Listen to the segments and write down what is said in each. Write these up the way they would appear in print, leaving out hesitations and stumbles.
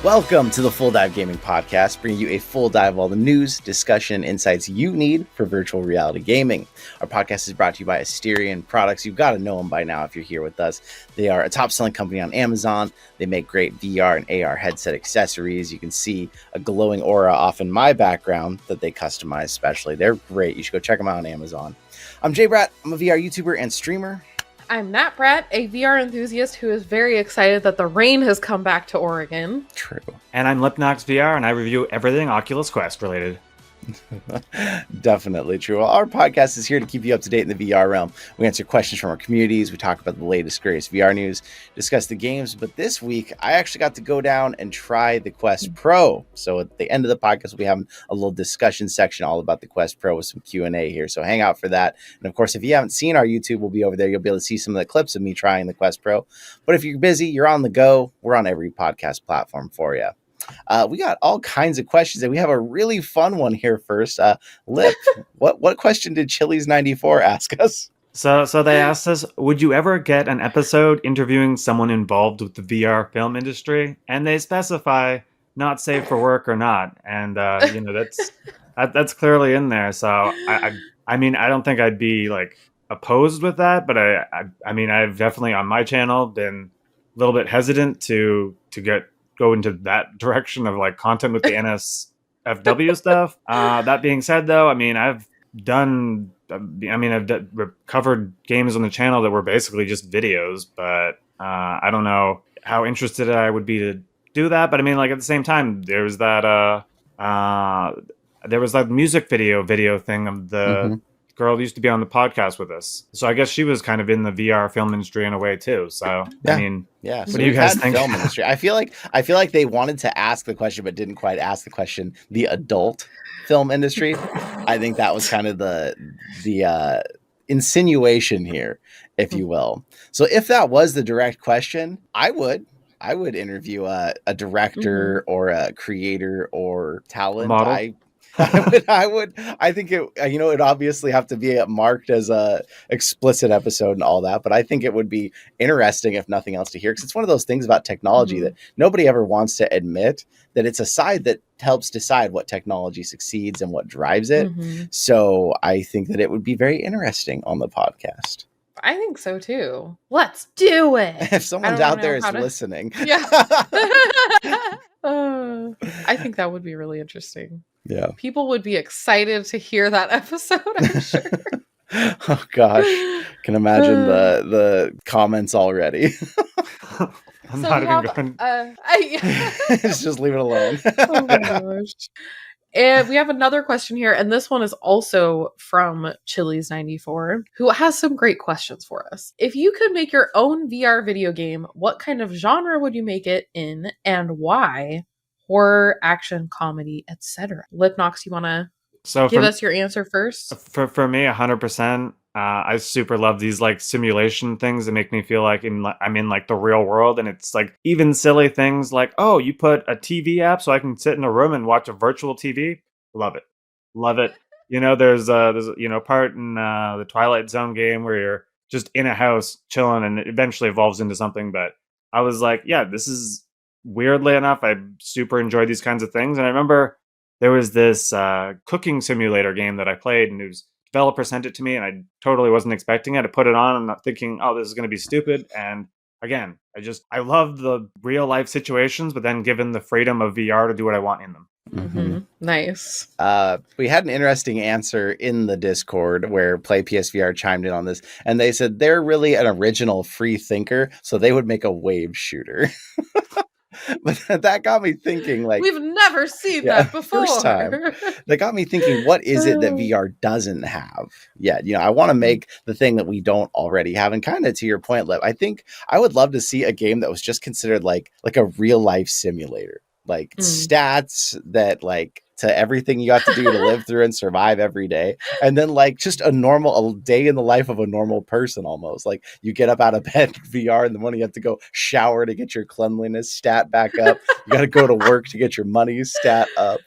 Welcome to the Full Dive Gaming Podcast, bringing you a full dive of all the news, discussion, and insights you need for virtual reality gaming. Our podcast is brought to you by Asterion Products. You've got to know them by now if you're here with us. They are a top-selling company on Amazon. They make great VR and AR headset accessories. You can see a glowing aura off in my background that they customize specially. They're great. You should go check them out on Amazon. I'm Jay Bratt. I'm a VR YouTuber and streamer. I'm Nat Bratt, a VR enthusiast who is very excited that the rain has come back to Oregon. True. And I'm Lipnox VR, and I review everything Oculus Quest related. Definitely true. Well, our podcast is here to keep you up to date in the VR realm. We answer questions from our communities. We talk about the latest, greatest VR news, discuss the games. But this week, I actually got to go down and try the Quest Pro. So at the end of the podcast, we'll be having a little discussion section all about the Quest Pro with some Q&A here. So hang out for that. And of course, if you haven't seen our YouTube, we'll be over there. You'll be able to see some of the clips of me trying the Quest Pro. But if you're busy, you're on the go, we're on every podcast platform for you. We got all kinds of questions, and we have a really fun one here first. Lip, what question did Chili's94 ask us? So they asked us, would you ever get an episode interviewing someone involved with the VR film industry? And they specify not safe for work or not. And, that's clearly in there. So, I mean, I don't think I'd be, opposed with that. But, I mean, I've definitely, on my channel, been a little bit hesitant to go into that direction of content with the NSFW stuff. That being said, though, I mean, I've covered games on the channel that were basically just videos, but I don't know how interested I would be to do that. But I mean, at the same time, there was that music video thing of the girl who used to be on the podcast with us. So I guess she was kind of in the VR film industry in a way too. So yeah. I mean, yeah. What do you guys think? Film industry. I feel like they wanted to ask the question but didn't quite ask the question. The adult film industry. I think that was kind of the insinuation here, if you will. So if that was the direct question, I would interview a director or a creator or talent. Model. I think it'd obviously have to be marked as a explicit episode and all that, but I think it would be interesting, if nothing else, to hear, because it's one of those things about technology that nobody ever wants to admit, that it's a side that helps decide what technology succeeds and what drives it. So I think that it would be very interesting on the podcast. I think so too. Let's do it. If someone's out there is listening. Yeah. I think that would be really interesting. Yeah. People would be excited to hear that episode, I'm sure. Oh gosh. Can imagine the comments already. I'm not even going. Just leave it alone. Oh my gosh. And we have another question here, and this one is also from Chili's94, who has some great questions for us. If you could make your own VR video game, what kind of genre would you make it in, and why? Horror, action, comedy, etc. Lipnox, you want to give us your answer first? For me, 100%. I super love these simulation things that make me feel like I'm in the real world, and it's even silly things like, oh, you put a TV app so I can sit in a room and watch a virtual TV. Love it. There's part in the Twilight Zone game where you're just in a house chilling, and it eventually evolves into something. But I was like, yeah, this is, weirdly enough, I super enjoy these kinds of things. And I remember there was this cooking simulator game that I played, and developer sent it to me, and I totally wasn't expecting it. I put it on and I'm thinking, oh, this is going to be stupid. And again, I love the real life situations, but then given the freedom of VR to do what I want in them. Nice. We had an interesting answer in the Discord where Play PSVR chimed in on this, and they said they're really an original free thinker, so they would make a wave shooter. But that got me thinking, we've never seen that before. First time. That got me thinking, what is it that VR doesn't have yet? I want to make the thing that we don't already have. And kind of to your point, Lip, I think I would love to see a game that was just considered like a real life simulator, stats that to everything you have to do to live through and survive every day. And then just a day in the life of a normal person, almost. You get up out of bed VR in the morning, you have to go shower to get your cleanliness stat back up. You got to go to work to get your money stat up.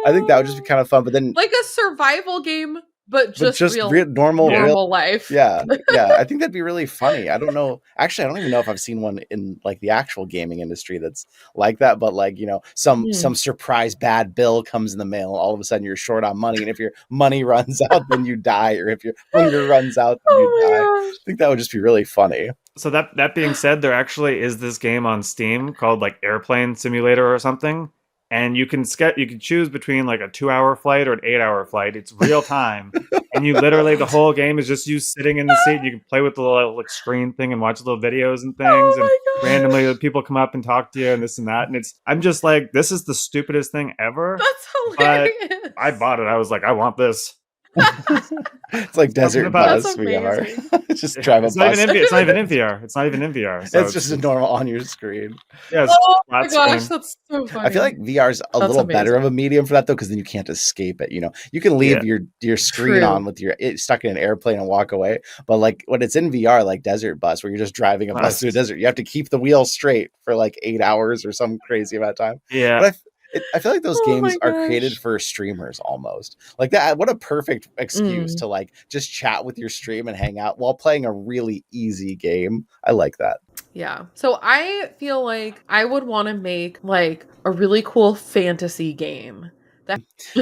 I think that would just be kind of fun. But then a survival game, but just real normal life. Yeah, yeah. I think that'd be really funny. I don't know. Actually, I don't even know if I've seen one in like the actual gaming industry that's like that. But like, some surprise bad bill comes in the mail. All of a sudden, you're short on money, and if your money runs out, then you die, or if your hunger runs out, then you die. Gosh. I think that would just be really funny. So that being said, there actually is this game on Steam called like Airplane Simulator or something. And you can choose between like a 2-hour flight or an 8-hour flight. It's real time. And you literally, the whole game is just you sitting in the seat. You can play with the little like screen thing and watch little videos and things. And randomly people come up and talk to you and this and that. And I'm just like, this is the stupidest thing ever. That's hilarious. But I bought it. I was like, I want this. It's like Desert Bus VR. Just drive a bus. It's not even in VR. It's not even in VR. So it's just a normal on your screen. Yeah, oh my gosh, that's so funny. I feel like VR's a little better of a medium for that though, because then you can't escape it. You can leave your screen on with stuck in an airplane and walk away. But like when it's in VR, like Desert Bus, where you're just driving a bus through a desert, you have to keep the wheel straight for like 8 hours or some crazy amount of time. Yeah. But I feel like those games are created for streamers almost like that. What a perfect excuse to like just chat with your stream and hang out while playing a really easy game. I like that. Yeah. So I feel like I would want to make like a really cool fantasy game.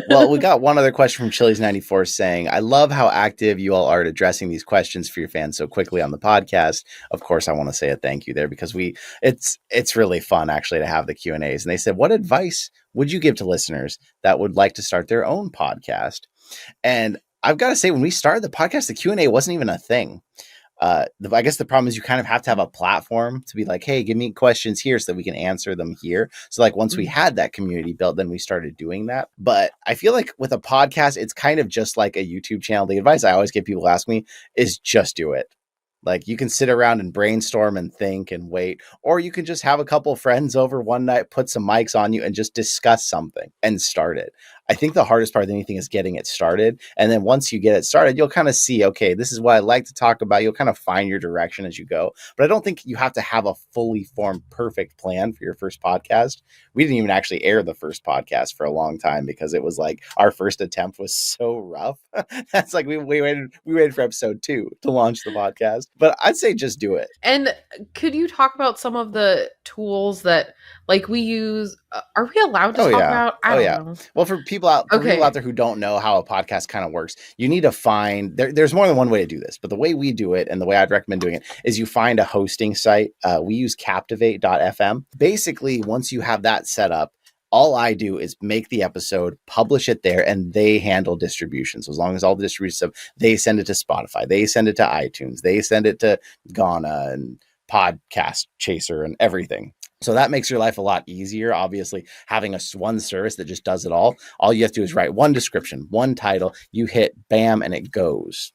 Well, we got one other question from Chili's94 saying, I love how active you all are at addressing these questions for your fans so quickly on the podcast. Of course, I want to say a thank you there because it's really fun actually to have the Q&As. And they said, what advice would you give to listeners that would like to start their own podcast? And I've got to say, when we started the podcast, the Q&A wasn't even a thing. I guess the problem is you kind of have to have a platform to be like, hey, give me questions here so that we can answer them here. So like once we had that community built, then we started doing that. But I feel like with a podcast, it's kind of just like a YouTube channel. The advice I always get people to ask me is just do it. Like you can sit around and brainstorm and think and wait, or you can just have a couple of friends over one night, put some mics on you and just discuss something and start it. I think the hardest part of anything is getting it started. And then once you get it started, you'll kind of see, okay, this is what I like to talk about. You'll kind of find your direction as you go. But I don't think you have to have a fully formed, perfect plan for your first podcast. We didn't even actually air the first podcast for a long time because it was like our first attempt was so rough. That's like we waited for episode 2 to launch the podcast. But I'd say just do it. And could you talk about some of the tools that like we use? Are we allowed to talk about? I don't know. Well, for people out there who don't know how a podcast kind of works, you need to find there's more than one way to do this, but the way we do it and the way I'd recommend doing it is you find a hosting site. We use captivate.fm. Basically, once you have that set up, all I do is make the episode, publish it there, and they handle distribution. So as long as all the distribution stuff, they send it to Spotify, they send it to iTunes, they send it to Ghana and Podcast Chaser and everything. So that makes your life a lot easier. Obviously, having one service that just does it all you have to do is write one description, one title, you hit bam, and it goes.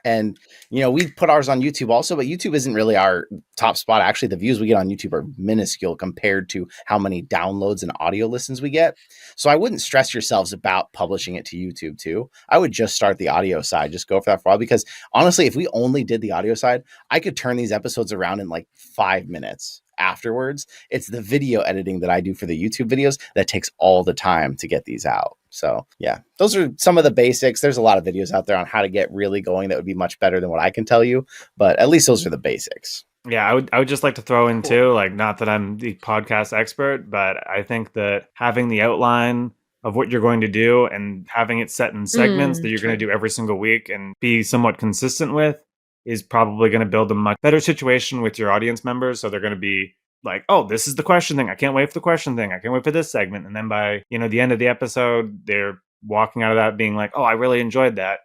And, we put ours on YouTube also, but YouTube isn't really our top spot. Actually, the views we get on YouTube are minuscule compared to how many downloads and audio listens we get. So I wouldn't stress yourselves about publishing it to YouTube too. I would just start the audio side, just go for that for a while, because honestly, if we only did the audio side, I could turn these episodes around in like 5 minutes. Afterwards, it's the video editing that I do for the YouTube videos that takes all the time to get these out. So yeah, those are some of the basics. There's a lot of videos out there on how to get really going that would be much better than what I can tell you, but at least those are the basics. Yeah, I would just like to throw in too, like, not that I'm the podcast expert, but I think that having the outline of what you're going to do and having it set in segments that you're going to do every single week and be somewhat consistent with is probably going to build a much better situation with your audience members. So they're going to be like, oh, this is the question thing. I can't wait for the question thing. I can't wait for this segment. And then by, the end of the episode, they're walking out of that being like, oh, I really enjoyed that.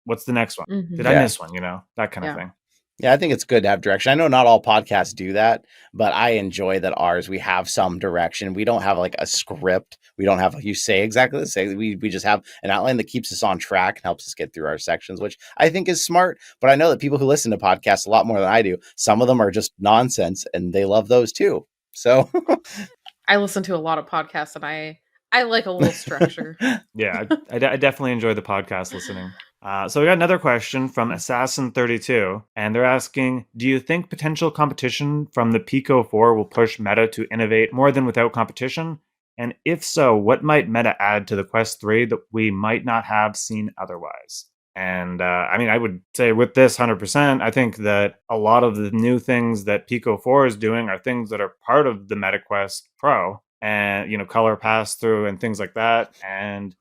What's the next one? Did I miss one? That kind of thing. Yeah, I think it's good to have direction. I know not all podcasts do that, but I enjoy that ours, we have some direction. We don't have like a script. We don't have, you say exactly the same. We just have an outline that keeps us on track and helps us get through our sections, which I think is smart. But I know that people who listen to podcasts a lot more than I do, some of them are just nonsense and they love those too. So I listen to a lot of podcasts and I like a little structure. Yeah, I definitely enjoy the podcast listening. So we got another question from Assassin32, and they're asking, do you think potential competition from the Pico 4 will push Meta to innovate more than without competition? And if so, what might Meta add to the Quest 3 that we might not have seen otherwise? And I mean, I would say with this 100%, I think that a lot of the new things that Pico 4 is doing are things that are part of the MetaQuest Pro, and color pass through and things like that. And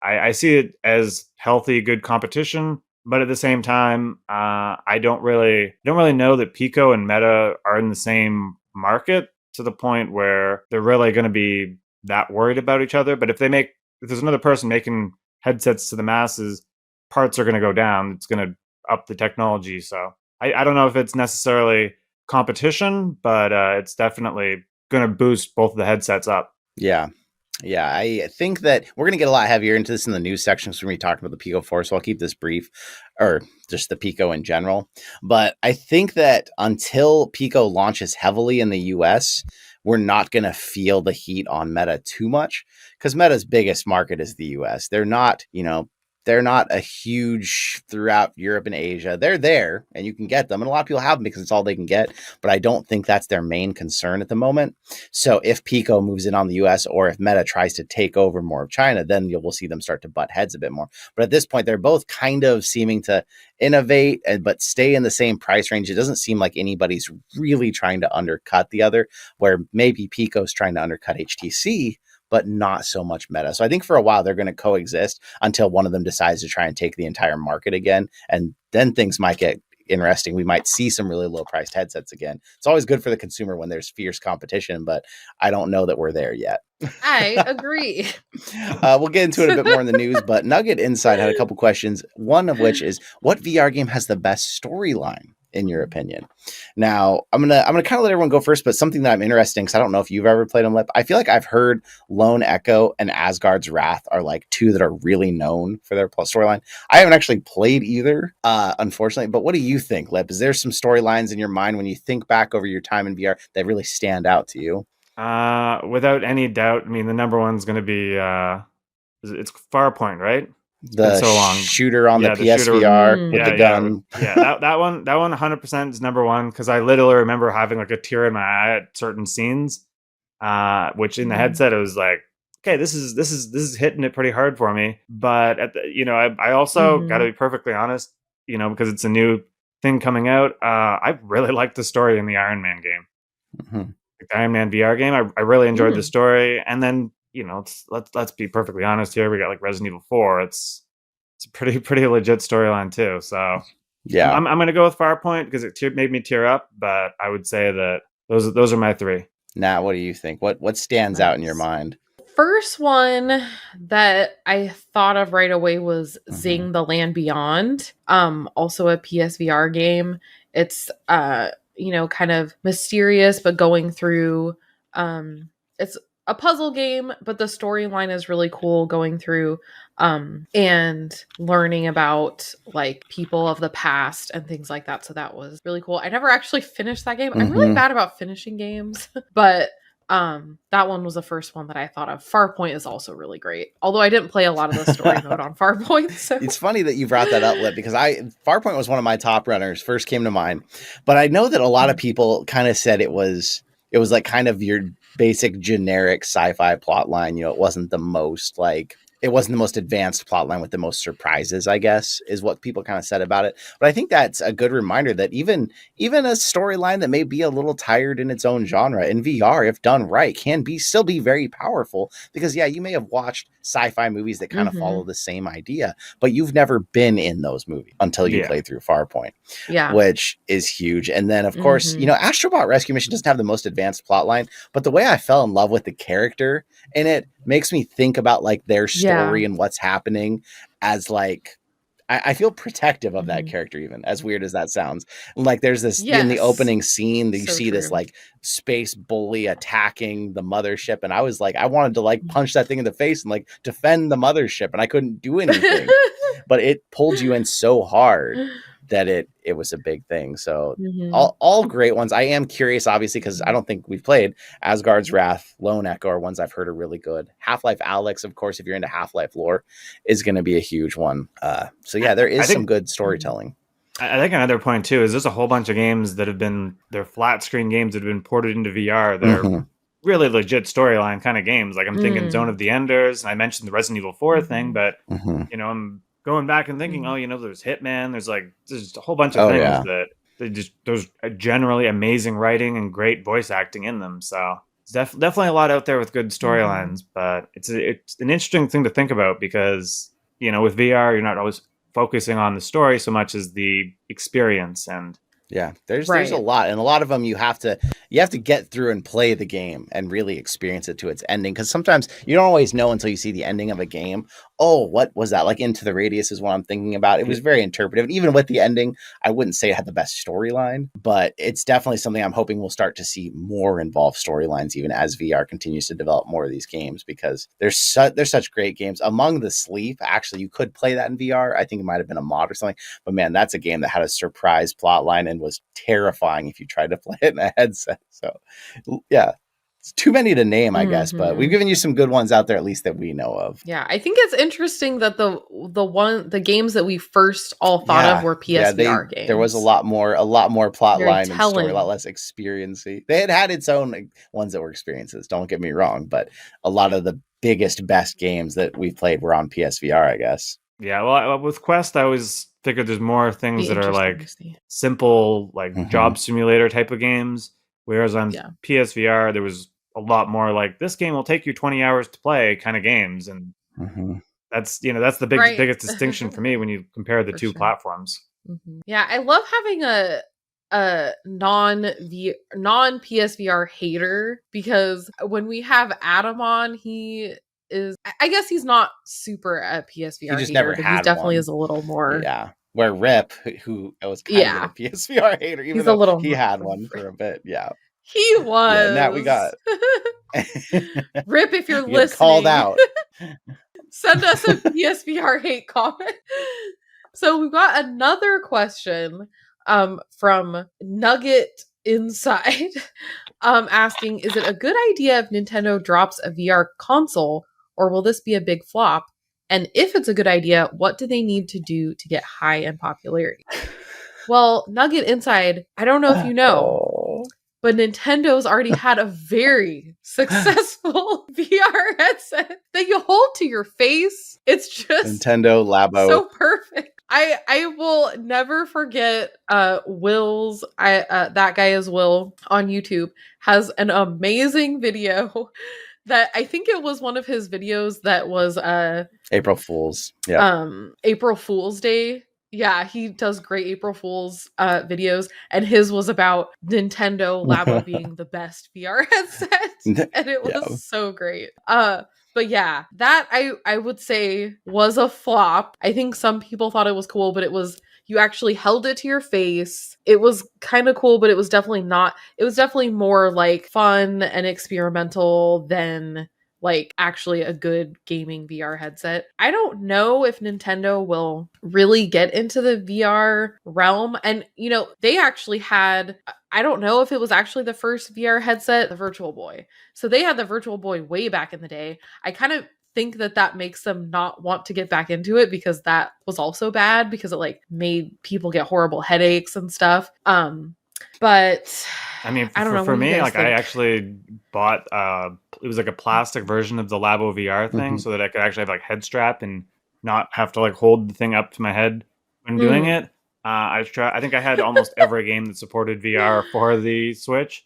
I see it as healthy, good competition. But at the same time, I don't really know that Pico and Meta are in the same market to the point where they're really going to be that worried about each other. But if there's another person making headsets to the masses, parts are going to go down. It's going to up the technology. So I don't know if it's necessarily competition, but it's definitely going to boost both of the headsets up. Yeah. Yeah, I think that we're going to get a lot heavier into this in the news section, so we're going to be talking about the Pico 4, so I'll keep this brief, or just the Pico in general. But I think that until Pico launches heavily in the US, we're not going to feel the heat on Meta too much, because Meta's biggest market is the US. They're not a huge throughout Europe and Asia. They're there and you can get them. And a lot of people have them because it's all they can get. But I don't think that's their main concern at the moment. So if Pico moves in on the US, or if Meta tries to take over more of China, then we'll see them start to butt heads a bit more. But at this point, they're both kind of seeming to innovate but stay in the same price range. It doesn't seem like anybody's really trying to undercut the other, where maybe Pico's trying to undercut HTC, but not so much Meta. So I think for a while they're going to coexist until one of them decides to try and take the entire market again. And then things might get interesting. We might see some really low priced headsets again. It's always good for the consumer when there's fierce competition, but I don't know that we're there yet. I agree. We'll get into it a bit more in the news, but Nugget Inside had a couple questions. One of which is, what VR game has the best storyline, in your opinion? Now, I'm gonna kind of let everyone go first, but something that I'm interested in, because I don't know if you've ever played them, Lip. I feel like I've heard Lone Echo and Asgard's Wrath are like two that are really known for their storyline. I haven't actually played either, unfortunately. But what do you think, Lip? Is there some storylines in your mind when you think back over your time in VR that really stand out to you? Without any doubt, I mean, the number one's going to be it's Farpoint, right? The so long. shooter on Yeah, the the shooter- PSVR with the gun. That one 100% is number one, because I literally remember having like a tear in my eye at certain scenes, which in the headset it was like, okay, this is hitting it pretty hard for me. But at the, I also got to be perfectly honest, because it's a new thing coming out. I really liked the story in the Iron Man game. Mm-hmm. The Iron Man VR game. I really enjoyed the story. And then, let's be perfectly honest here. We got like Resident Evil 4. It's a pretty legit storyline too. So yeah, I'm going to go with Farpoint because it made me tear up. But I would say that those are my three. Now, what do you think? What stands out in your mind? First one that I thought of right away was Zing the Land Beyond. Also a PSVR game. It's kind of mysterious, but going through it's a puzzle game, but the storyline is really cool, going through and learning about like people of the past and things like that. So that was really cool. I never actually finished that game. I'm really bad about finishing games, but that one was the first one that I thought of. Farpoint is also really great, although I didn't play a lot of the story mode on Farpoint. So. It's funny that you brought that up, Lip, because Farpoint was one of my top runners, first came to mind. But I know that a lot of people kind of said it was like kind of your basic generic sci-fi plot line. It wasn't the most advanced plot line with the most surprises, I guess, is what people kind of said about it. But I think that's a good reminder that even a storyline that may be a little tired in its own genre in VR, if done right, can still be very powerful. Because you may have watched sci-fi movies that kind of follow the same idea, but you've never been in those movies until you play through Farpoint, which is huge. And then of course, Astrobot Rescue Mission doesn't have the most advanced plot line, but the way I fell in love with the character in it makes me think about like their story and what's happening as like, I feel protective of that character, even as weird as that sounds. Like there's this in the opening scene that you see this like space bully attacking the mothership. And I was like, I wanted to like punch that thing in the face and like defend the mothership, and I couldn't do anything, but it pulled you in so hard that it was a big thing. So all great ones. I am curious, obviously, because I don't think we've played Asgard's Wrath, Lone Echo are ones I've heard are really good. Half-Life Alyx, of course, if you're into Half-Life lore, is going to be a huge one. So yeah, there is some good storytelling. I think another point too is there's a whole bunch of games that they're flat screen games that have been ported into VR. They're really legit storyline kind of games. Like I'm thinking Zone of the Enders, and I mentioned the Resident Evil 4 thing, but going back and thinking, oh, there's Hitman, there's a whole bunch of Oh things yeah. that there's generally amazing writing and great voice acting in them. So it's definitely a lot out there with good storylines, but it's an interesting thing to think about because with VR you're not always focusing on the story so much as the experience. And Yeah, there's a Right. lot, and a lot of them you have to get through and play the game and really experience it to its ending. Because sometimes you don't always know until you see the ending of a game. Oh, what was that? Like Into the Radius is what I'm thinking about. It was very interpretive, and even with the ending, I wouldn't say it had the best storyline, but it's definitely something I'm hoping we'll start to see more involved storylines, even as VR continues to develop more of these games. Because there's such great games. Among the Sleep, actually, you could play that in VR. I think it might have been a mod or something. But man, that's a game that had a surprise plot line and was terrifying if you tried to play it in a headset. So, yeah, it's too many to name, I guess. But we've given you some good ones out there, at least that we know of. Yeah, I think it's interesting that the games that we first all thought of were PSVR games. There was a lot more plot Very line and story, a telling. lot less experience-y. They had its own ones that were experiences. Don't get me wrong, but a lot of the biggest, best games that we've played were on PSVR, I guess. yeah, well, with Quest, I always figured there's more things Be that are interesting to like see. simple, like job simulator type of games. Whereas on Yeah. PSVR, there was a lot more like this game will take you 20 hours to play kind of games, and that's that's the Right. biggest distinction for me when you compare the For two sure. platforms. Yeah, I love having a non PSVR hater, because when we have Adam on, he is, I guess he's not super a PSVR He just hater, never but he had definitely one. is a little more. Yeah. Where Rip, who was kind of a PSVR hater, even He's though a little he more had one for a bit. Yeah. He was. Yeah, Nat, we got Rip, if you're you get listening, called out. send us a PSVR hate comment. So we've got another question from Nugget Inside asking, is it a good idea if Nintendo drops a VR console, or will this be a big flop? And if it's a good idea, what do they need to do to get high in popularity? Well, Nugget Inside, I don't know if you know, but Nintendo's already had a very successful VR headset that you hold to your face. It's just Nintendo Labo. so perfect. I will never forget Will's that guy is Will on YouTube has an amazing video that I think it was one of his videos that was April Fools. Yeah. April Fool's Day. Yeah, he does great April Fool's videos, and his was about Nintendo Labo being the best VR headset, and it was so great. But yeah, that I would say was a flop. I think some people thought it was cool, but it was, you actually held it to your face. It was kind of cool, but it was definitely not. It was definitely more like fun and experimental than like actually a good gaming VR headset. I don't know if Nintendo will really get into the VR realm. And, they actually had, I don't know if it was actually the first VR headset, the Virtual Boy. So they had the Virtual Boy way back in the day. I kind of think that makes them not want to get back into it, because that was also bad, because it like made people get horrible headaches and stuff. But I mean, I don't know. For me, like think? I actually bought it was like a plastic version of the Labo VR thing, so that I could actually have like head strap and not have to like hold the thing up to my head when doing it. I think I had almost every game that supported VR for the Switch,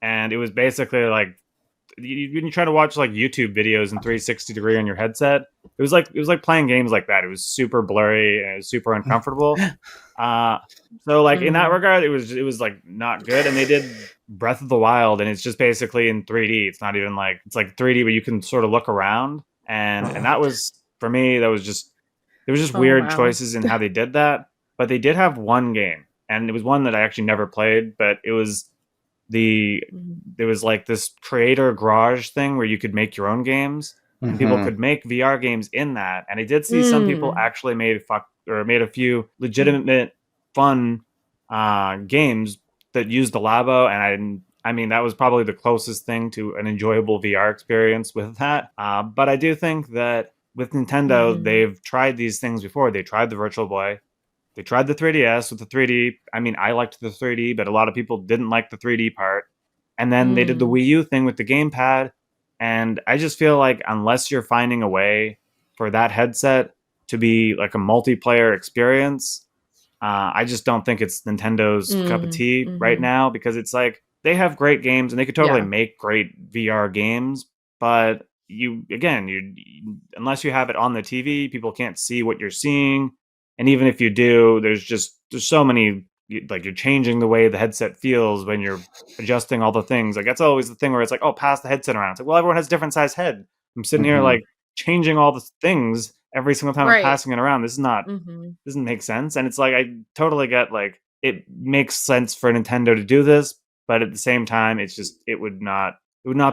and it was basically like when you try to watch like YouTube videos in 360 degree on your headset, it was like playing games like that. It was super blurry and it was super uncomfortable. So like in that regard, it was like not good. And they did Breath of the Wild, and it's just basically in 3D. It's not even like, it's like 3D, but you can sort of look around. And that was, for me, there was just weird choices in how they did that. But they did have one game, and it was one that I actually never played, but it was there was like this creator garage thing where you could make your own games, and people could make VR games in that. And I did see some people actually made a few legitimate fun games that used the Labo, and I mean that was probably the closest thing to an enjoyable VR experience with that. But I do think that with Nintendo, they've tried these things before. They tried the Virtual Boy. They tried the 3DS with the 3D. I mean, I liked the 3D, but a lot of people didn't like the 3D part. And then they did the Wii U thing with the gamepad. And I just feel like unless you're finding a way for that headset to be like a multiplayer experience. I just don't think it's Nintendo's cup of tea right now, because it's like they have great games and they could totally make great VR games, but you unless you have it on the TV, people can't see what you're seeing. And even if you do, there's so many, like, you're changing the way the headset feels when you're adjusting all the things. Like, that's always the thing where it's like, oh, pass the headset around. It's like, well, everyone has a different size head. I'm sitting here like changing all the things every single time I'm passing it around. This is not doesn't make sense. And it's like, I totally get, like, it makes sense for Nintendo to do this, but at the same time, it's just it would not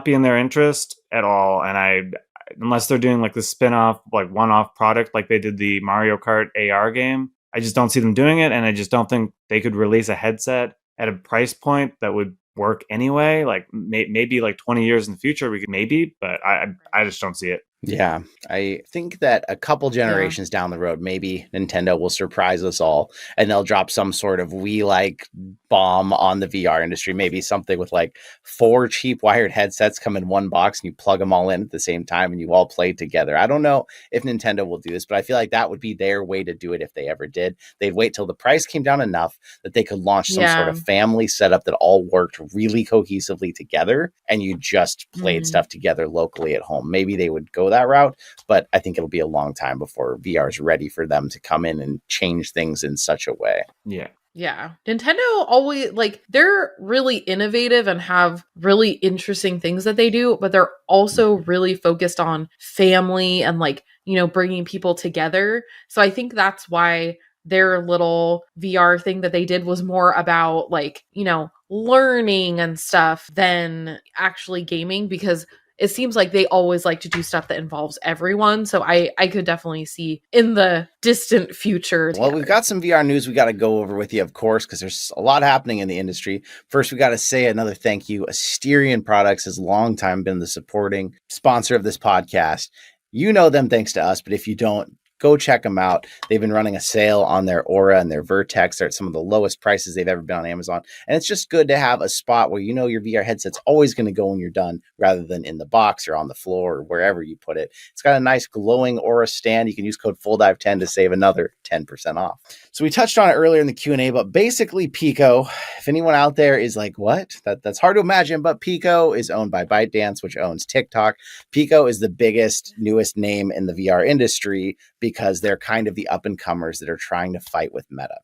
be in their interest at all. And unless they're doing like the spin-off, like one-off product like they did the Mario Kart AR game, I just don't see them doing it. And I just don't think they could release a headset at a price point that would work anyway. Like maybe like 20 years in the future we could maybe, but I just don't see it. Yeah, I think that a couple generations down the road, maybe Nintendo will surprise us all and they'll drop some sort of Wii-like bomb on the VR industry. Maybe something with like 4 cheap wired headsets come in one box and you plug them all in at the same time and you all play together. I don't know if Nintendo will do this, but I feel like that would be their way to do it if they ever did. They'd wait till the price came down enough that they could launch some sort of family setup that all worked really cohesively together and you just played stuff together locally at home. Maybe they would go that route, but I think it'll be a long time before VR is ready for them to come in and change things in such a way. Yeah. Nintendo always, like, they're really innovative and have really interesting things that they do, but they're also really focused on family and, like, you know, bringing people together. So I think that's why their little VR thing that they did was more about, like, you know, learning and stuff than actually gaming, because it seems like they always like to do stuff that involves everyone. So I could definitely see in the distant future. Well, we've got some VR news we got to go over with you, of course, because there's a lot happening in the industry. First, we got to say another thank you. Asterion Products has long time been the supporting sponsor of this podcast. You know them thanks to us, but if you don't, go check them out. They've been running a sale on their Aura and their Vertex. They're at some of the lowest prices they've ever been on Amazon. And it's just good to have a spot where you know your VR headset's always going to go when you're done, rather than in the box or on the floor or wherever you put it. It's got a nice glowing Aura stand. You can use code FULLDIVE10 to save another 10% off. So we touched on it earlier in the Q&A, but basically Pico, if anyone out there is like, what? That's hard to imagine, but Pico is owned by ByteDance, which owns TikTok. Pico is the biggest, newest name in the VR industry because they're kind of the up-and-comers that are trying to fight with Meta.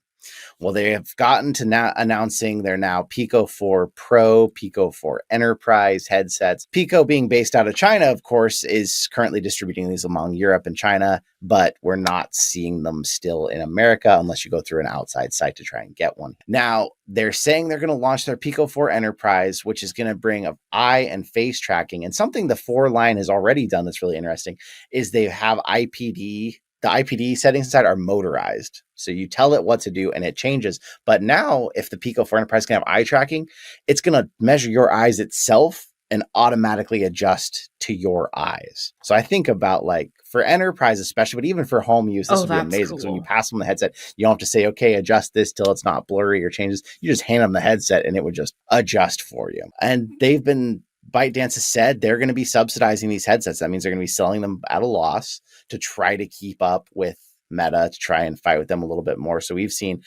Well, they have gotten to now announcing they're now Pico 4 Pro, Pico 4 Enterprise headsets. Pico, being based out of China, of course, is currently distributing these among Europe and China, but we're not seeing them still in America unless you go through an outside site to try and get one. Now, they're saying they're going to launch their Pico 4 Enterprise, which is going to bring eye and face tracking. And something the 4 line has already done that's really interesting is they have IPD. The IPD settings inside are motorized. So you tell it what to do and it changes. But now if the Pico 4 Enterprise can have eye tracking, it's going to measure your eyes itself and automatically adjust to your eyes. So I think about, like, for Enterprise especially, but even for home use, this would be amazing. Because when you pass them the headset, you don't have to say, okay, adjust this till it's not blurry or changes. You just hand them the headset and it would just adjust for you. And ByteDance has said they're going to be subsidizing these headsets. That means they're going to be selling them at a loss to try to keep up with Meta, to try and fight with them a little bit more. So we've seen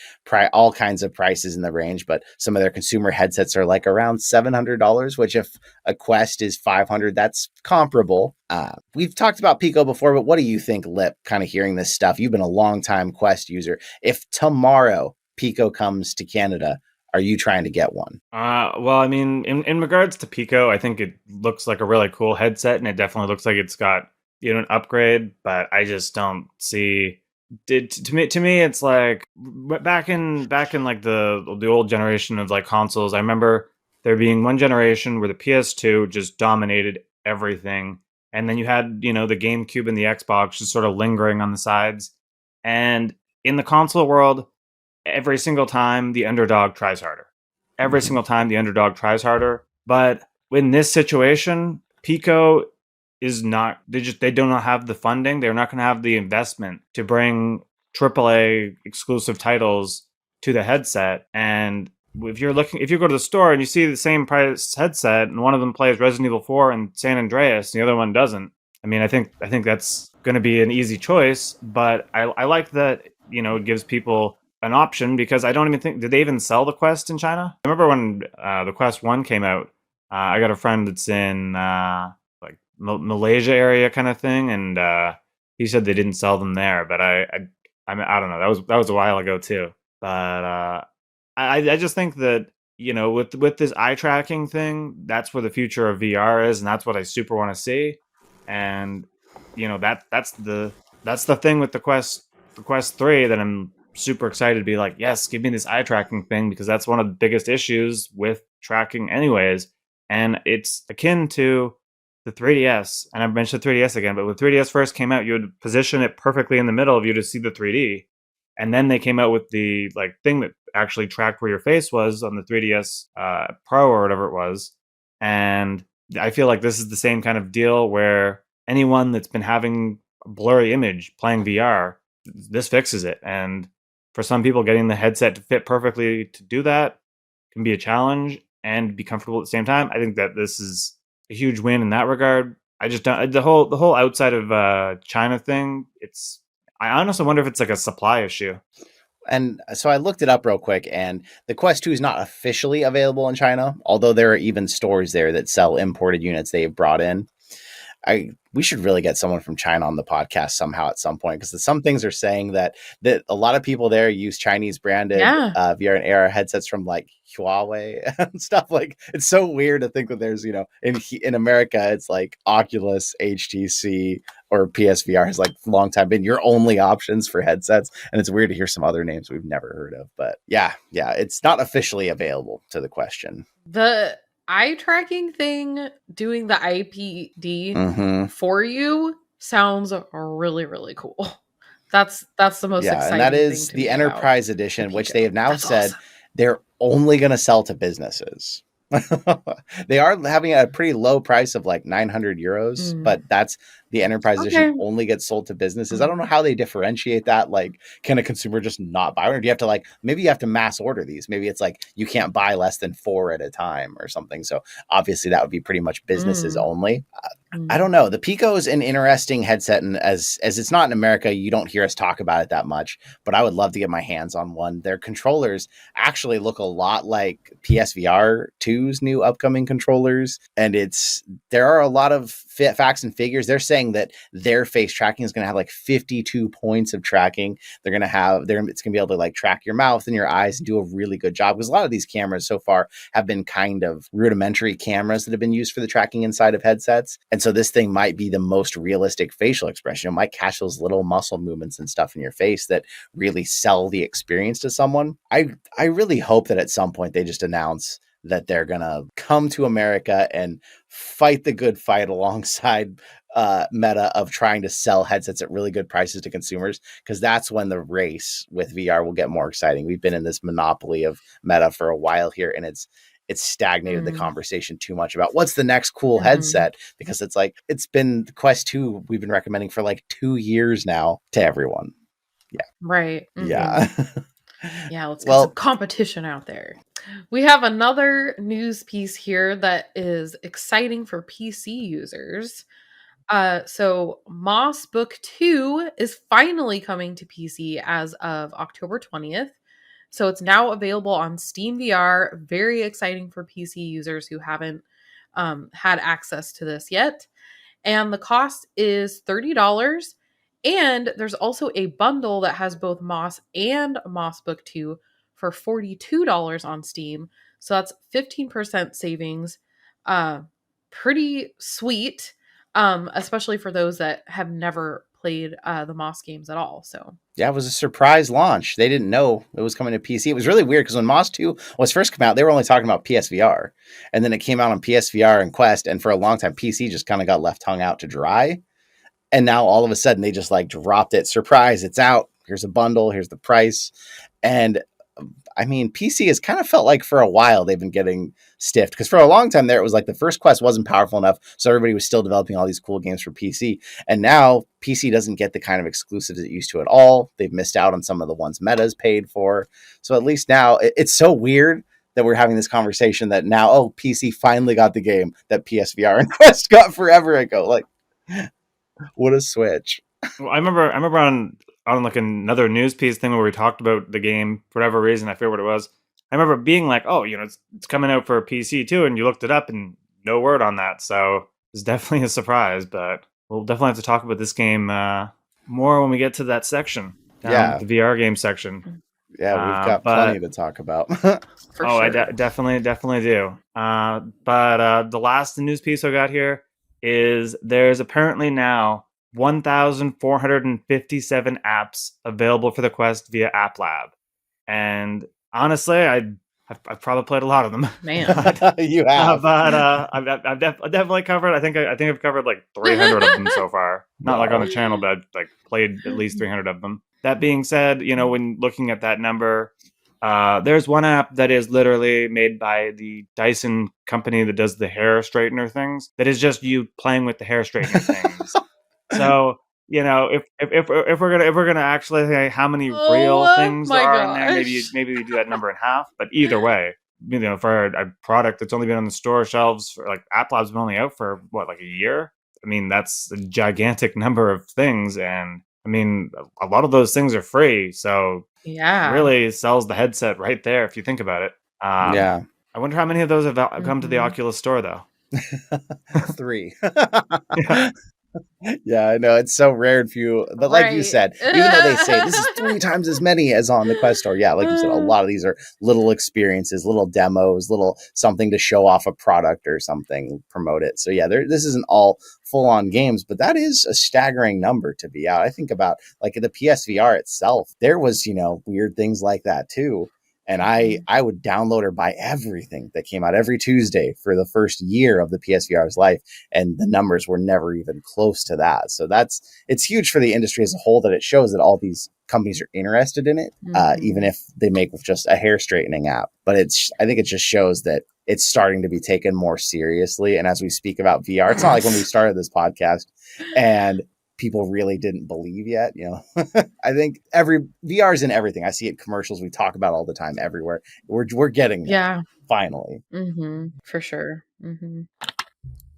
all kinds of prices in the range, but some of their consumer headsets are like around $700, which if a Quest is $500, that's comparable. We've talked about Pico before, but what do you think, Lip, kind of hearing this stuff? You've been a long time Quest user. If tomorrow Pico comes to Canada, are you trying to get one? Well, I mean, in regards to Pico, I think it looks like a really cool headset, and it definitely looks like it's got, you know, an upgrade. But I just don't see. To me, it's like back in like the old generation of like consoles. I remember there being one generation where the PS2 just dominated everything, and then you had, you know, the GameCube and the Xbox just sort of lingering on the sides. And in the console world, every single time the underdog tries harder. Every single time the underdog tries harder. But in this situation, Pico is not, they do not have the funding. They're not going to have the investment to bring AAA exclusive titles to the headset. And if you go to the store and you see the same price headset and one of them plays Resident Evil 4 and San Andreas, and the other one doesn't, I mean, I think that's going to be an easy choice, but I like that, it gives people an option, because I don't even think, did they even sell the Quest in China? I remember when the Quest 1 came out, I got a friend that's in like Malaysia area kind of thing, and he said they didn't sell them there, but I mean, I don't know. That was a while ago too. But I just think that, with this eye tracking thing, that's where the future of VR is, and that's what I super want to see. And that's the thing with the Quest 3 that I'm super excited to be like, yes, give me this eye tracking thing, because that's one of the biggest issues with tracking anyways. And it's akin to the 3DS, and I've mentioned the 3DS again, but when 3DS first came out, you would position it perfectly in the middle of you to see the 3D. And then they came out with the thing that actually tracked where your face was on the 3DS Pro or whatever it was. And I feel like this is the same kind of deal where anyone that's been having a blurry image playing VR, this fixes it. And for some people, getting the headset to fit perfectly to do that can be a challenge and be comfortable at the same time. I think that this is a huge win in that regard. I just don't, the whole outside of China thing, I honestly wonder if it's like a supply issue. And so I looked it up real quick, and the Quest 2 is not officially available in China, although there are even stores there that sell imported units they've brought in. We should really get someone from China on the podcast somehow at some point, because some things are saying that a lot of people there use Chinese branded VR and AR headsets from like Huawei and stuff. Like, it's so weird to think that there's, in America, it's like Oculus, HTC, or PSVR has like long time been your only options for headsets. And it's weird to hear some other names we've never heard of. But yeah, it's not officially available, to the question. The eye tracking thing, doing the IPD for you, sounds really, really cool. That's the most exciting and that thing is to the me Enterprise about Edition, the which Pico. they have now That's said awesome. they're only going to sell to businesses. They are having a pretty low price of like 900 euros, but that's the Enterprise Edition only gets sold to businesses. I don't know how they differentiate that. Like, can a consumer just not buy one? Or do you have to maybe you have to mass order these? Maybe it's like you can't buy less than 4 at a time or something. So obviously that would be pretty much businesses only. I don't know. The Pico is an interesting headset, and as it's not in America, you don't hear us talk about it that much, but I would love to get my hands on one. Their controllers actually look a lot like PSVR 2's new upcoming controllers, and there are a lot of facts and figures. They're saying that their face tracking is going to have like 52 points of tracking. It's going to be able to like track your mouth and your eyes and do a really good job, because a lot of these cameras so far have been kind of rudimentary cameras that have been used for the tracking inside of headsets. And so this thing might be the most realistic facial expression. It might catch those little muscle movements and stuff in your face that really sell the experience to someone. I really hope that at some point they just announce that they're going to come to America and fight the good fight alongside Meta of trying to sell headsets at really good prices to consumers, because that's when the race with VR will get more exciting. We've been in this monopoly of Meta for a while here, and it's stagnated the conversation too much about what's the next cool headset, because it's been the Quest 2 we've been recommending for like 2 years now to everyone. Yeah. Right. Yeah. Yeah, let's get some competition out there. We have another news piece here that is exciting for PC users. So Moss Book 2 is finally coming to PC as of October 20th. So it's now available on Steam VR. Very exciting for PC users who haven't had access to this yet. And the cost is $30. And there's also a bundle that has both Moss and Moss Book 2 for $42 on Steam. So that's 15% savings. Pretty sweet, especially for those that have never played the Moss games at all. So yeah, it was a surprise launch. They didn't know it was coming to PC. It was really weird because when Moss 2 was first come out, they were only talking about PSVR. And then it came out on PSVR and Quest. And for a long time, PC just kind of got left hung out to dry. And now all of a sudden they just like dropped it. Surprise, it's out. Here's a bundle. Here's the price. And I mean, PC has kind of felt like for a while they've been getting stiffed, because for a long time there, it was like the first Quest wasn't powerful enough. So everybody was still developing all these cool games for PC. And now PC doesn't get the kind of exclusives it used to at all. They've missed out on some of the ones Meta's paid for. So at least now it's so weird that we're having this conversation that now, PC finally got the game that PSVR and Quest got forever ago. Like, what a switch. Well, I remember on like another news piece thing where we talked about the game for whatever reason. I forget what it was. I remember being like, "Oh, it's coming out for PC too," and you looked it up, and no word on that. So it's definitely a surprise. But we'll definitely have to talk about this game more when we get to that section down Yeah. the VR game section. Yeah, we've got But plenty to talk about. For oh, I sure. definitely do. But the last news piece I got here is there's apparently now 1,457 apps available for the Quest via App Lab, and honestly, I've probably played a lot of them. Man. You have. I've definitely covered. I think I've covered like 300 of them so far. Not like on Wow. the channel, but I've like played at least 300 of them. That being said, when looking at that number, there's one app that is literally made by the Dyson company that does the hair straightener things. That is just you playing with the hair straightener things. So if we're gonna actually say how many real Oh things there my are in there, maybe gosh. you do that number in half. But either way, for a product that's only been on the store shelves for like App Lab's been only out for what, like a year. I mean, that's a gigantic number of things, and I mean, a lot of those things are free. So Yeah. really sells the headset right there if you think about it. Yeah. I wonder how many of those have come to the Mhm. Oculus Store though. 3. Yeah. Yeah, I know it's so rare and few, but like you Right. said, even though they say this is 3 times as many as on the Quest Store, yeah, like you said, a lot of these are little experiences, little demos, little something to show off a product or something, promote it. So yeah, this isn't all full on games, but that is a staggering number to be out. I think about like the PSVR itself, there was weird things like that too. And I would download or buy everything that came out every Tuesday for the first year of the PSVR's life, and the numbers were never even close to that. So it's huge for the industry as a whole that it shows that all these companies are interested in it, even if they make just a hair straightening app. But I think it just shows that it's starting to be taken more seriously. And as we speak about VR, it's not like when we started this podcast and people really didn't believe yet. I think VR is in everything. I see it commercials we talk about all the time everywhere. We're getting there. Yeah. Finally. For sure.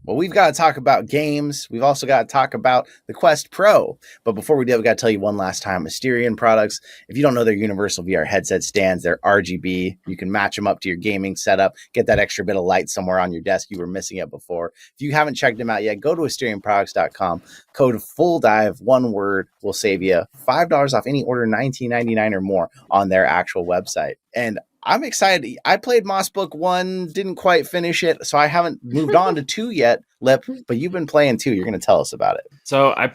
Well, we've got to talk about games. We've also got to talk about the Quest Pro. But before we do, we got to tell you one last time, Asterion Products. If you don't know their universal VR headset stands, they're RGB. You can match them up to your gaming setup, get that extra bit of light somewhere on your desk you were missing it before. If you haven't checked them out yet, go to AsterionProducts.com. Code FULLDIVE, one word, will save you $5 off any order, $19.99 or more on their actual website. And I'm excited. I played Moss Book 1, didn't quite finish it, so I haven't moved on to 2 yet, Lip, but you've been playing 2. You're going to tell us about it. So I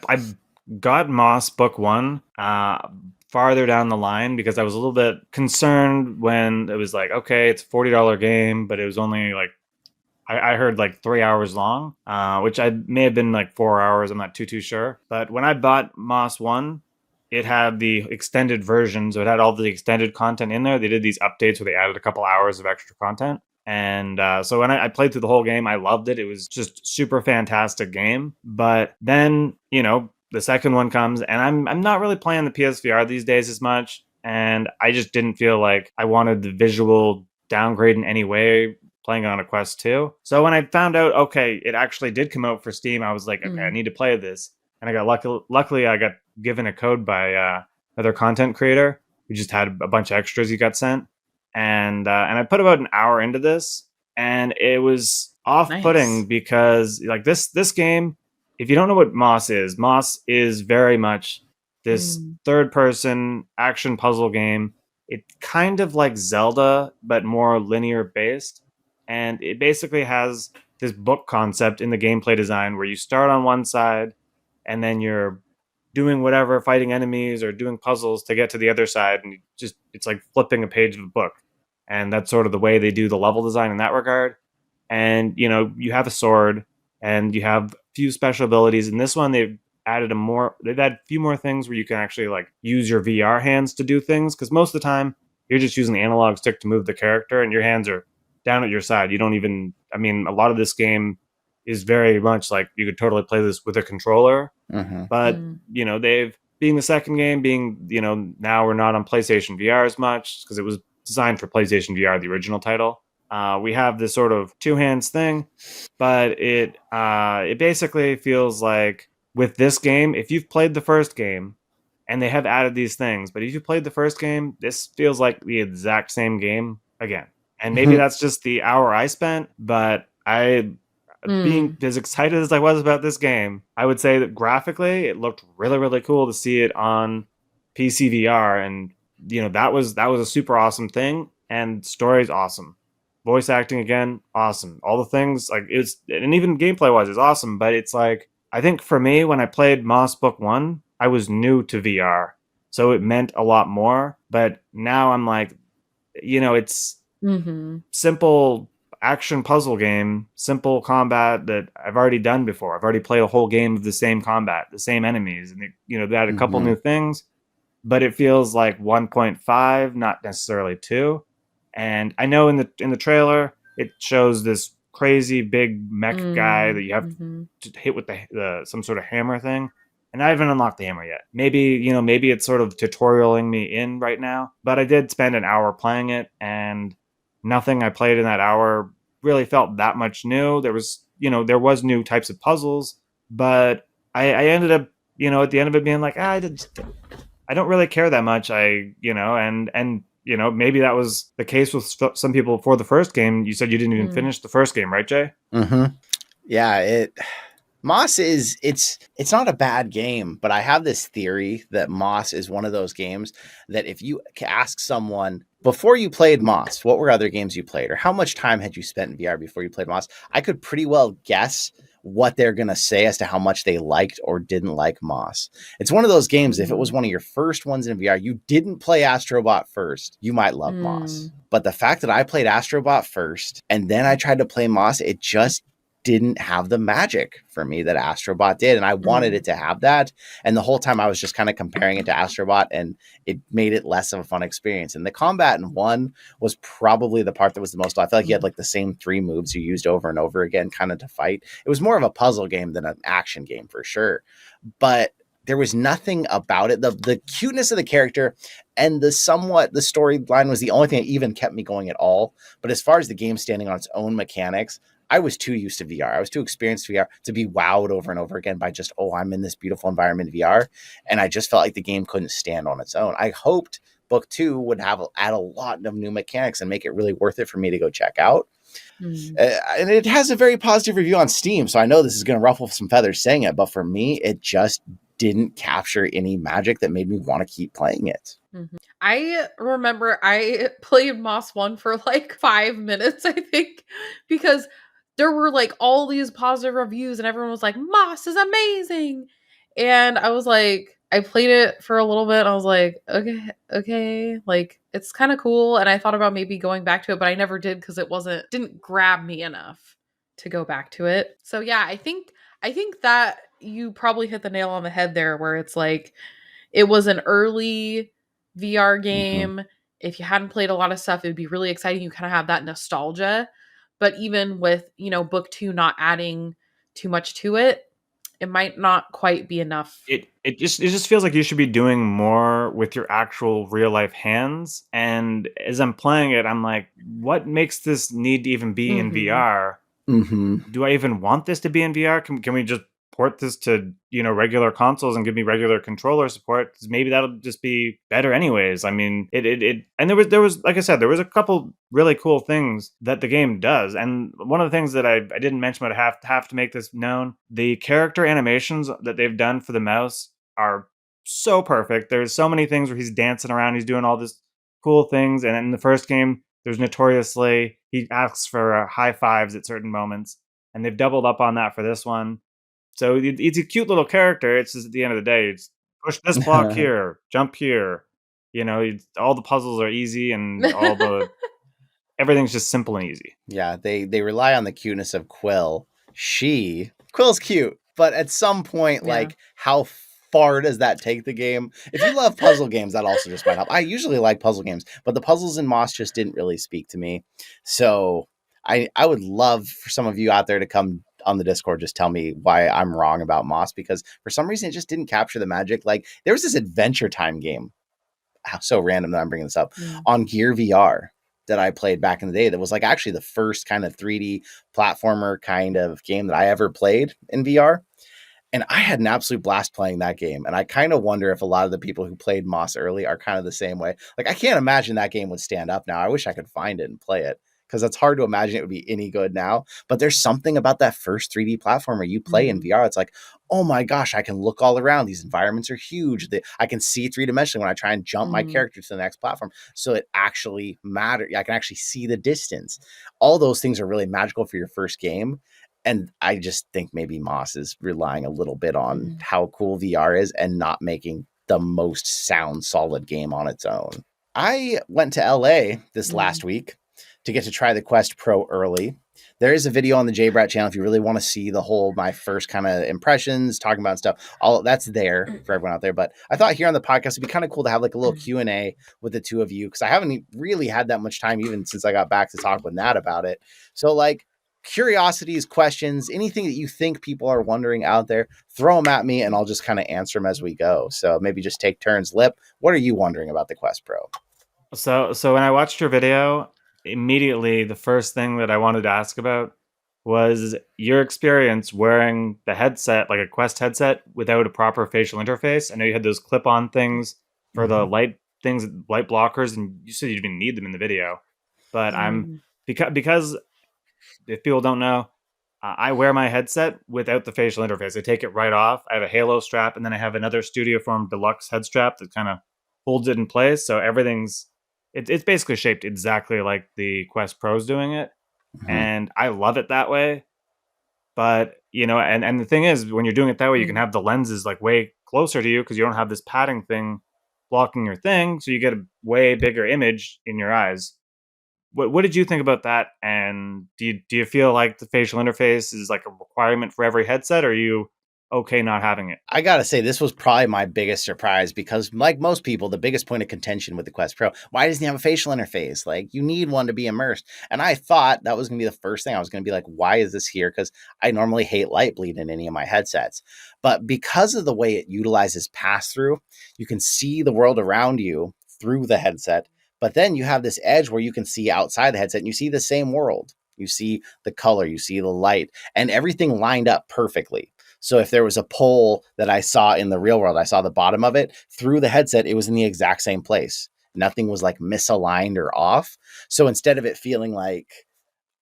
got Moss Book 1 farther down the line because I was a little bit concerned when it was like, okay, it's a $40 game, but it was only like, I heard like 3 hours long, which I may have been like 4 hours. I'm not too sure. But when I bought Moss 1, it had the extended version, so it had all the extended content in there. They did these updates where they added a couple hours of extra content. And so when I played through the whole game, I loved it. It was just super fantastic game. But then, the second one comes, and I'm not really playing the PSVR these days as much. And I just didn't feel like I wanted the visual downgrade in any way playing on a Quest 2. So when I found out, okay, it actually did come out for Steam, I was like, okay, I need to play this. And I got luckily I got given a code by another content creator who just had a bunch of extras he got sent, and I put about an hour into this, and it was off-putting because like this game, if you don't know what Moss is very much this third-person action puzzle game. It's kind of like Zelda but more linear based, and it basically has this book concept in the gameplay design where you start on one side and then you're doing whatever, fighting enemies or doing puzzles to get to the other side, and it's like flipping a page of a book. And that's sort of the way they do the level design in that regard. And you have a sword and you have a few special abilities. In this one, they've added a few more things where you can actually like use your VR hands to do things, because most of the time you're just using the analog stick to move the character and your hands are down at your side. You don't even, I mean, a lot of this game is very much like you could totally play this with a controller. But they've, being the second game, now we're not on PlayStation VR as much because it was designed for PlayStation VR, the original title. We have this sort of two hands thing, but it basically feels like with this game, if you've played the first game, and they have added these things, but if you played the first game, this feels like the exact same game again. And maybe that's just the hour I spent, but being as excited as I was about this game, I would say that graphically it looked really, really cool to see it on PC VR, and that was a super awesome thing. And story's awesome, voice acting again, awesome. All the things like it's, and even gameplay wise, is awesome. But it's like, I think for me, when I played Moss Book 1, I was new to VR, so it meant a lot more. But now I'm like, it's simple action puzzle game, simple combat that I've already done before. I've already played a whole game of the same combat, the same enemies, and they had a couple new things, but it feels like 1.5, not necessarily 2. And I know in the trailer it shows this crazy big mech guy that you have to hit with the some sort of hammer thing. And I haven't unlocked the hammer yet. Maybe it's sort of tutorialing me in right now. But I did spend an hour playing it, and nothing I played in that hour really felt that much new. There was new types of puzzles, but I ended up, at the end of it being like, I don't really care that much. And maybe that was the case with some people for the first game. You said you didn't even finish the first game, right, Jay? Yeah, Moss it's not a bad game, but I have this theory that Moss is one of those games that if you ask someone before you played Moss, what were other games you played, or how much time had you spent in VR before you played Moss, I could pretty well guess what they're going to say as to how much they liked or didn't like Moss. It's one of those games, if it was one of your first ones in VR, you didn't play Astrobot first, you might love Moss. But the fact that I played Astrobot first and then I tried to play Moss, it just didn't have the magic for me that Astrobot did. And I wanted it to have that. And the whole time I was just kind of comparing it to Astrobot, and it made it less of a fun experience. And the combat in 1 was probably the part that was the most fun. I feel like you had like the same 3 moves you used over and over again kind of to fight. It was more of a puzzle game than an action game for sure. But there was nothing about it. The cuteness of the character and the storyline was the only thing that even kept me going at all. But as far as the game standing on its own mechanics, I was too used to VR. I was too experienced VR to be wowed over and over again by just, I'm in this beautiful environment VR. And I just felt like the game couldn't stand on its own. I hoped Book 2 would add a lot of new mechanics and make it really worth it for me to go check out. And it has a very positive review on Steam. So I know this is going to ruffle some feathers saying it, but for me, it just didn't capture any magic that made me want to keep playing it. I remember I played Moss 1 for like 5 minutes, I think, because there were like all these positive reviews and everyone was like, Moss is amazing. And I was like, I played it for a little bit. And I was like, okay, like it's kind of cool. And I thought about maybe going back to it, but I never did because didn't grab me enough to go back to it. So yeah, I think that you probably hit the nail on the head there, where it's like, it was an early VR game. If you hadn't played a lot of stuff, it would be really exciting. You kind of have that nostalgia. But even with, Book 2 not adding too much to it, it might not quite be enough. It just feels like you should be doing more with your actual real life hands. And as I'm playing it, I'm like, what makes this need to even be in VR? Do I even want this to be in VR? Can we just port this to regular consoles and give me regular controller support? Because maybe that'll just be better anyways. I mean, it and there was like I said, there was a couple really cool things that the game does. And one of the things that I didn't mention, but I have to make this known, the character animations that they've done for the mouse are so perfect. There's so many things where he's dancing around, he's doing all this cool things. And in the first game, there's notoriously, he asks for high fives at certain moments, and they've doubled up on that for this one. So it's a cute little character. It's just at the end of the day, it's push this block here, jump here. All the puzzles are easy, and everything's just simple and easy. Yeah, they rely on the cuteness of Quill. Quill's cute, but at some point, like, how far does that take the game? If you love puzzle games, that also just might help. I usually like puzzle games, but the puzzles in Moss just didn't really speak to me. So I would love for some of you out there to come on the Discord, just tell me why I'm wrong about Moss, because for some reason it just didn't capture the magic. Like, there was this Adventure Time game, how so random that I'm bringing this up, on Gear VR that I played back in the day that was like actually the first kind of 3D platformer kind of game that I ever played in VR. And I had an absolute blast playing that game. And I kind of wonder if a lot of the people who played Moss early are kind of the same way. Like, I can't imagine that game would stand up now. I wish I could find it and play it, because it's hard to imagine it would be any good now. But there's something about that first 3D platformer you play in VR. It's like, oh my gosh, I can look all around. These environments are huge. I can see three-dimensionally when I try and jump my character to the next platform. So it actually matters. I can actually see the distance. All those things are really magical for your first game. And I just think maybe Moss is relying a little bit on how cool VR is and not making the most sound solid game on its own. I went to LA this last week to get to try the Quest Pro early. There is a video on the JBrat channel if you really want to see my first kind of impressions, talking about stuff. All that's there for everyone out there. But I thought here on the podcast it'd be kind of cool to have like a little Q&A with the two of you, because I haven't really had that much time even since I got back to talk with Nat about it. So like, curiosities, questions, anything that you think people are wondering out there, throw them at me and I'll just kind of answer them as we go. So maybe just take turns. Lip, what are you wondering about the Quest Pro? So when I watched your video, immediately the first thing that I wanted to ask about was your experience wearing the headset, like a Quest headset, without a proper facial interface. I know you had those clip-on things for the light things, light blockers, and you said you didn't need them in the video. But I'm because if people don't know, I wear my headset without the facial interface. I take it right off. I have a Halo strap, and then I have another Studio Form Deluxe head strap that kind of holds it in place. So everything's it's basically shaped exactly like the Quest Pro's doing it, and I love it that way. But and the thing is, when you're doing it that way, you can have the lenses like way closer to you because you don't have this padding thing blocking your thing, so you get a way bigger image in your eyes. What did you think about that? And do you feel like the facial interface is like a requirement for every headset, or are you okay not having it? I gotta say, this was probably my biggest surprise because, like most people, the biggest point of contention with the Quest Pro, why doesn't he have a facial interface? Like, you need one to be immersed. And I thought that was gonna be the first thing. I was gonna be like, why is this here? Because I normally hate light bleed in any of my headsets. But because of the way it utilizes pass-through, you can see the world around you through the headset. But then you have this edge where you can see outside the headset and you see the same world. You see the color, you see the light, and everything lined up perfectly. So if there was a pole that I saw in the real world, I saw the bottom of it through the headset, it was in the exact same place. Nothing was like misaligned or off. So instead of it feeling like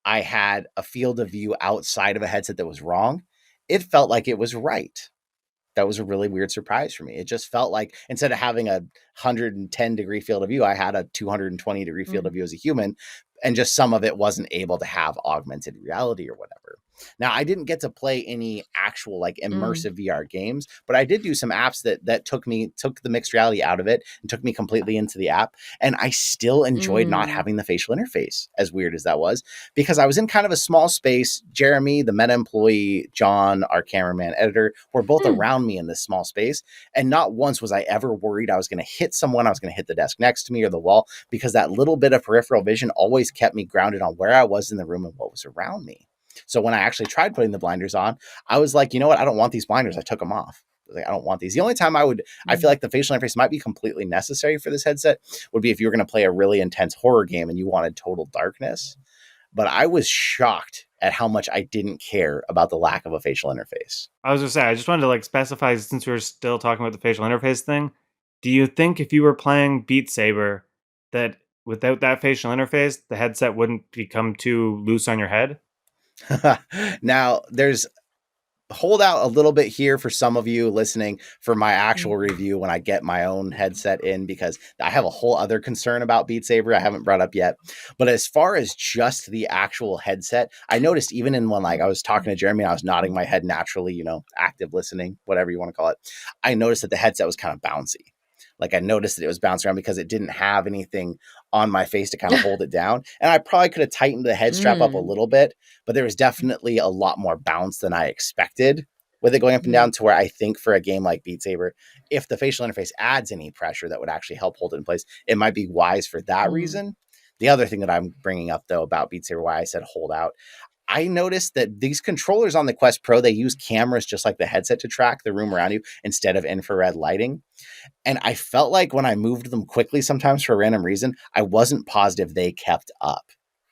I had a field of view outside of a headset that was wrong, it felt like it was right. That was a really weird surprise for me. It just felt like instead of having a 110 degree field of view, I had a 220 degree field of view as a human, and just some of it wasn't able to have augmented reality or whatever. Now, I didn't get to play any actual like immersive VR games, but I did do some apps that took the mixed reality out of it and took me completely into the app. And I still enjoyed not having the facial interface, as weird as that was, because I was in kind of a small space. Jeremy, the Meta employee, John, our cameraman, editor, were both around me in this small space. And not once was I ever worried I was going to hit someone, I was going to hit the desk next to me or the wall, because that little bit of peripheral vision always kept me grounded on where I was in the room and what was around me. So when I actually tried putting the blinders on, I was like, you know what? I don't want these blinders. I took them off. Like, I don't want these. The only time I feel like the facial interface might be completely necessary for this headset would be if you were going to play a really intense horror game and you wanted total darkness. But I was shocked at how much I didn't care about the lack of a facial interface. I was going to say, I just wanted to like specify, since we were still talking about the facial interface thing, do you think if you were playing Beat Saber that without that facial interface, the headset wouldn't become too loose on your head? Now, there's hold out a little bit here for some of you listening for my actual review when I get my own headset in, because I have a whole other concern about Beat Saber I haven't brought up yet. But as far as just the actual headset, I noticed even in when like I was talking to Jeremy, I was nodding my head naturally, active listening, whatever you want to call it. I noticed that the headset was kind of bouncy. Like I noticed that it was bouncing around because it didn't have anything on my face to kind of hold it down. And I probably could have tightened the head strap up a little bit, but there was definitely a lot more bounce than I expected with it going up and down, to where I think for a game like Beat Saber, if the facial interface adds any pressure that would actually help hold it in place, it might be wise for that reason. The other thing that I'm bringing up though about Beat Saber, why I said hold out, I noticed that these controllers on the Quest Pro, they use cameras just like the headset to track the room around you instead of infrared lighting. And I felt like when I moved them quickly, sometimes for a random reason, I wasn't positive they kept up.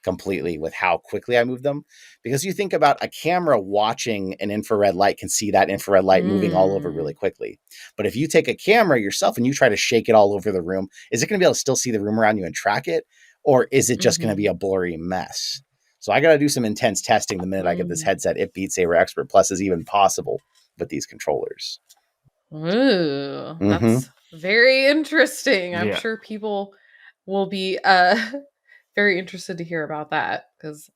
completely with how quickly I move them. Because you think about a camera watching an infrared light can see that infrared light moving all over really quickly. But if you take a camera yourself and you try to shake it all over the room, is it going to be able to still see the room around you and track it? Or is it just going to be a blurry mess? So I got to do some intense testing the minute I get this headset, if Beat Saber Expert Plus is even possible with these controllers. Ooh, that's very interesting. I'm Yeah. sure people will be very interested to hear about that, because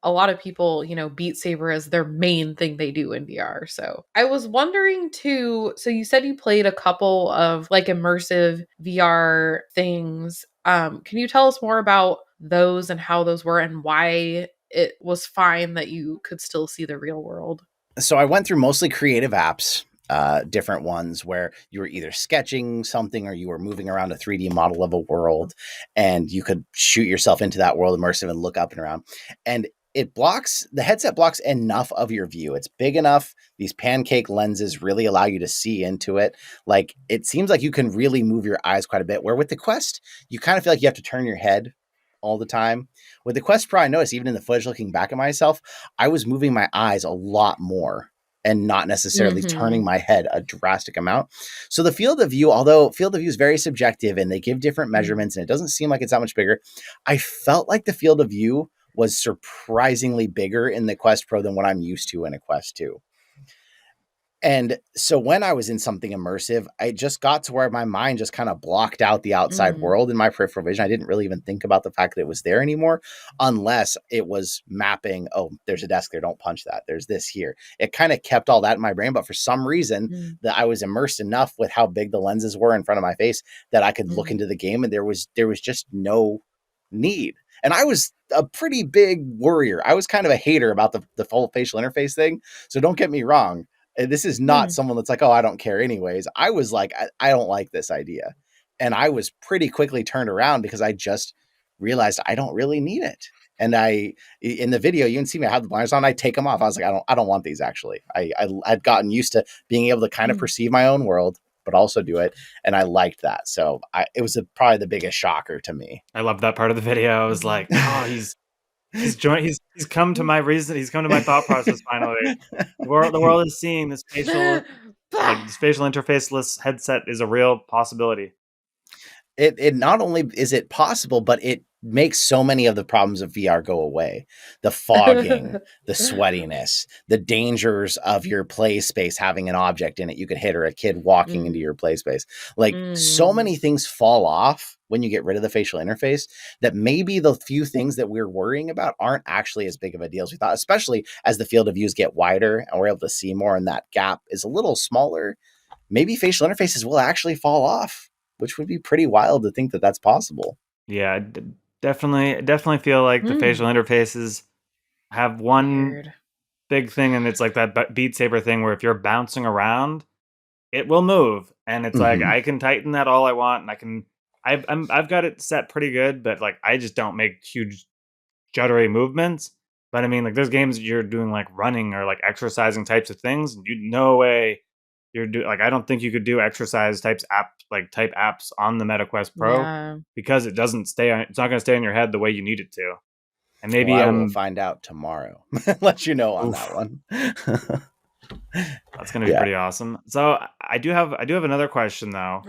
a lot of people, Beat Saber is their main thing they do in VR. So I was wondering too, so you said you played a couple of like immersive VR things. Can you tell us more about those and how those were and why it was fine that you could still see the real world? So I went through mostly creative apps, different ones where you were either sketching something or you were moving around a 3D model of a world, and you could shoot yourself into that world immersive and look up and around. And the headset blocks enough of your view. It's big enough. These pancake lenses really allow you to see into it. Like, it seems like you can really move your eyes quite a bit, where with the Quest, you kind of feel like you have to turn your head all the time. With the Quest Pro, I noticed even in the footage looking back at myself, I was moving my eyes a lot more and not necessarily turning my head a drastic amount. So the field of view, although field of view is very subjective and they give different measurements and it doesn't seem like it's that much bigger, I felt like the field of view was surprisingly bigger in the Quest Pro than what I'm used to in a Quest 2. And so when I was in something immersive, I just got to where my mind just kind of blocked out the outside world in my peripheral vision. I didn't really even think about the fact that it was there anymore, unless it was mapping, oh, there's a desk there, don't punch that. There's this here. It kind of kept all that in my brain, but for some reason that I was immersed enough with how big the lenses were in front of my face that I could look into the game, and there was just no need. And I was a pretty big worrier. I was kind of a hater about the full facial interface thing. So don't get me wrong. This is not someone that's like, oh, I don't care anyways. I was like, I don't like this idea. And I was pretty quickly turned around because I just realized I don't really need it. And in the video, you can see me, I have the blinders on, I take them off. I was like, I don't want these actually. I'd gotten used to being able to kind of perceive my own world, but also do it. And I liked that. So it was probably the biggest shocker to me. I love that part of the video. I was like, oh, he's come to my reason. He's come to my thought process finally. The world is seeing this facial interfaceless headset is a real possibility. It not only is it possible, but it makes so many of the problems of VR go away. The fogging, the sweatiness, the dangers of your play space having an object in it you could hit, or a kid walking into your play space. Like, so many things fall off when you get rid of the facial interface, that maybe the few things that we're worrying about aren't actually as big of a deal as we thought, especially as the field of views get wider and we're able to see more and that gap is a little smaller. Maybe facial interfaces will actually fall off, which would be pretty wild to think that that's possible. Yeah, definitely feel like the facial interfaces have one big thing, and it's like that Beat Saber thing where if you're bouncing around, it will move, and it's like I can tighten that all I want, and I've got it set pretty good, but like I just don't make huge juddery movements. But I mean, like, there's games that you're doing like running or like exercising types of things, and no way you're like, I don't think you could do exercise type apps on the MetaQuest Pro because it's not going to stay in your head the way you need it to. And maybe I will find out tomorrow. Let you know on that one. That's going to be pretty awesome. So I do have another question though.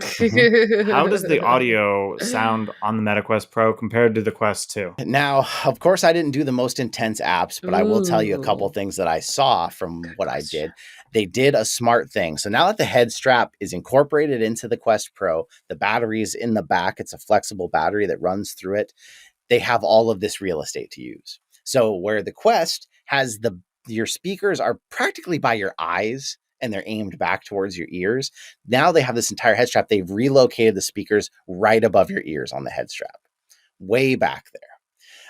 How does the audio sound on the MetaQuest Pro compared to the Quest 2? Now, of course, I didn't do the most intense apps, but I will tell you a couple things that I saw from what I did. They did a smart thing. So now that the head strap is incorporated into the Quest Pro, the battery is in the back. It's a flexible battery that runs through it. They have all of this real estate to use. So where the Quest has your speakers are practically by your eyes and they're aimed back towards your ears. Now they have this entire head strap. They've relocated the speakers right above your ears on the head strap, way back there.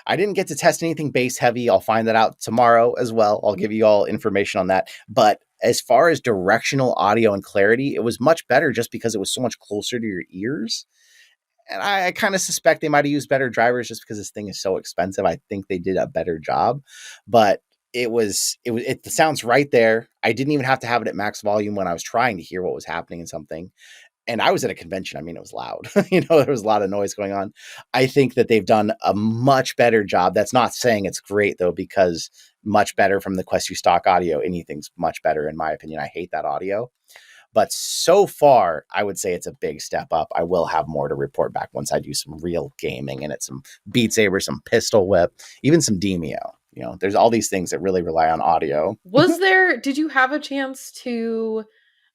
I didn't get to test anything bass heavy. I'll find that out tomorrow as well. I'll give you all information on that. But as far as directional audio and clarity, it was much better just because it was so much closer to your ears. And I kind of suspect they might have used better drivers just because this thing is so expensive. I think they did a better job, but it sounds right there. I didn't even have to have it at max volume when I was trying to hear what was happening in something. and I was at a convention. I mean, it was loud. There was a lot of noise going on. I think that they've done a much better job. That's not saying it's great though, because much better from the Quest 2 stock audio. Anything's much better in my opinion. I hate that audio. But so far, I would say it's a big step up. I will have more to report back once I do some real gaming in it, some Beat Saber, some Pistol Whip, even some Demio. There's all these things that really rely on audio. Did you have a chance to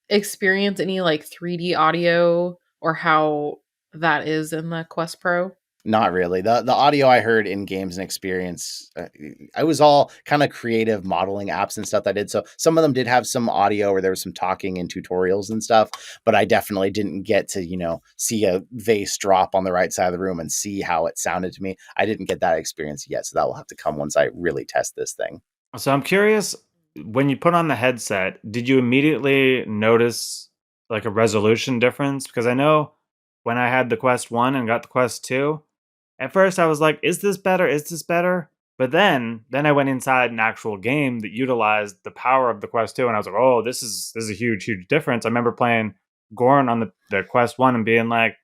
experience any like 3D audio or how that is in the Quest Pro? Not really. The audio I heard in games and experience, I was all kind of creative modeling apps and stuff that I did. So some of them did have some audio where there was some talking and tutorials and stuff, but I definitely didn't get to, see a vase drop on the right side of the room and see how it sounded to me. I didn't get that experience yet. So that will have to come once I really test this thing. So I'm curious, when you put on the headset, did you immediately notice like a resolution difference? Because I know when I had the Quest 1 and got the Quest 2, at first I was like, is this better? Is this better? But then I went inside an actual game that utilized the power of the Quest 2 and I was like, oh, this is a huge, huge difference. I remember playing Gorn on the Quest 1 and being like,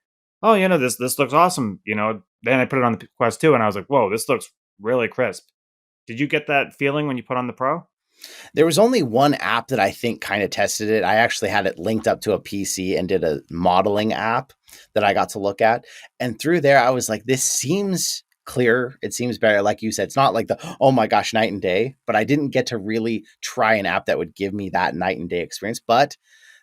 oh, this looks awesome. Then I put it on the Quest 2 and I was like, whoa, this looks really crisp. Did you get that feeling when you put on the Pro? There was only one app that I think kind of tested it. I actually had it linked up to a PC and did a modeling app that I got to look at. And through there, I was like, this seems clearer. It seems better. Like you said, it's not like oh my gosh, night and day, but I didn't get to really try an app that would give me that night and day experience. But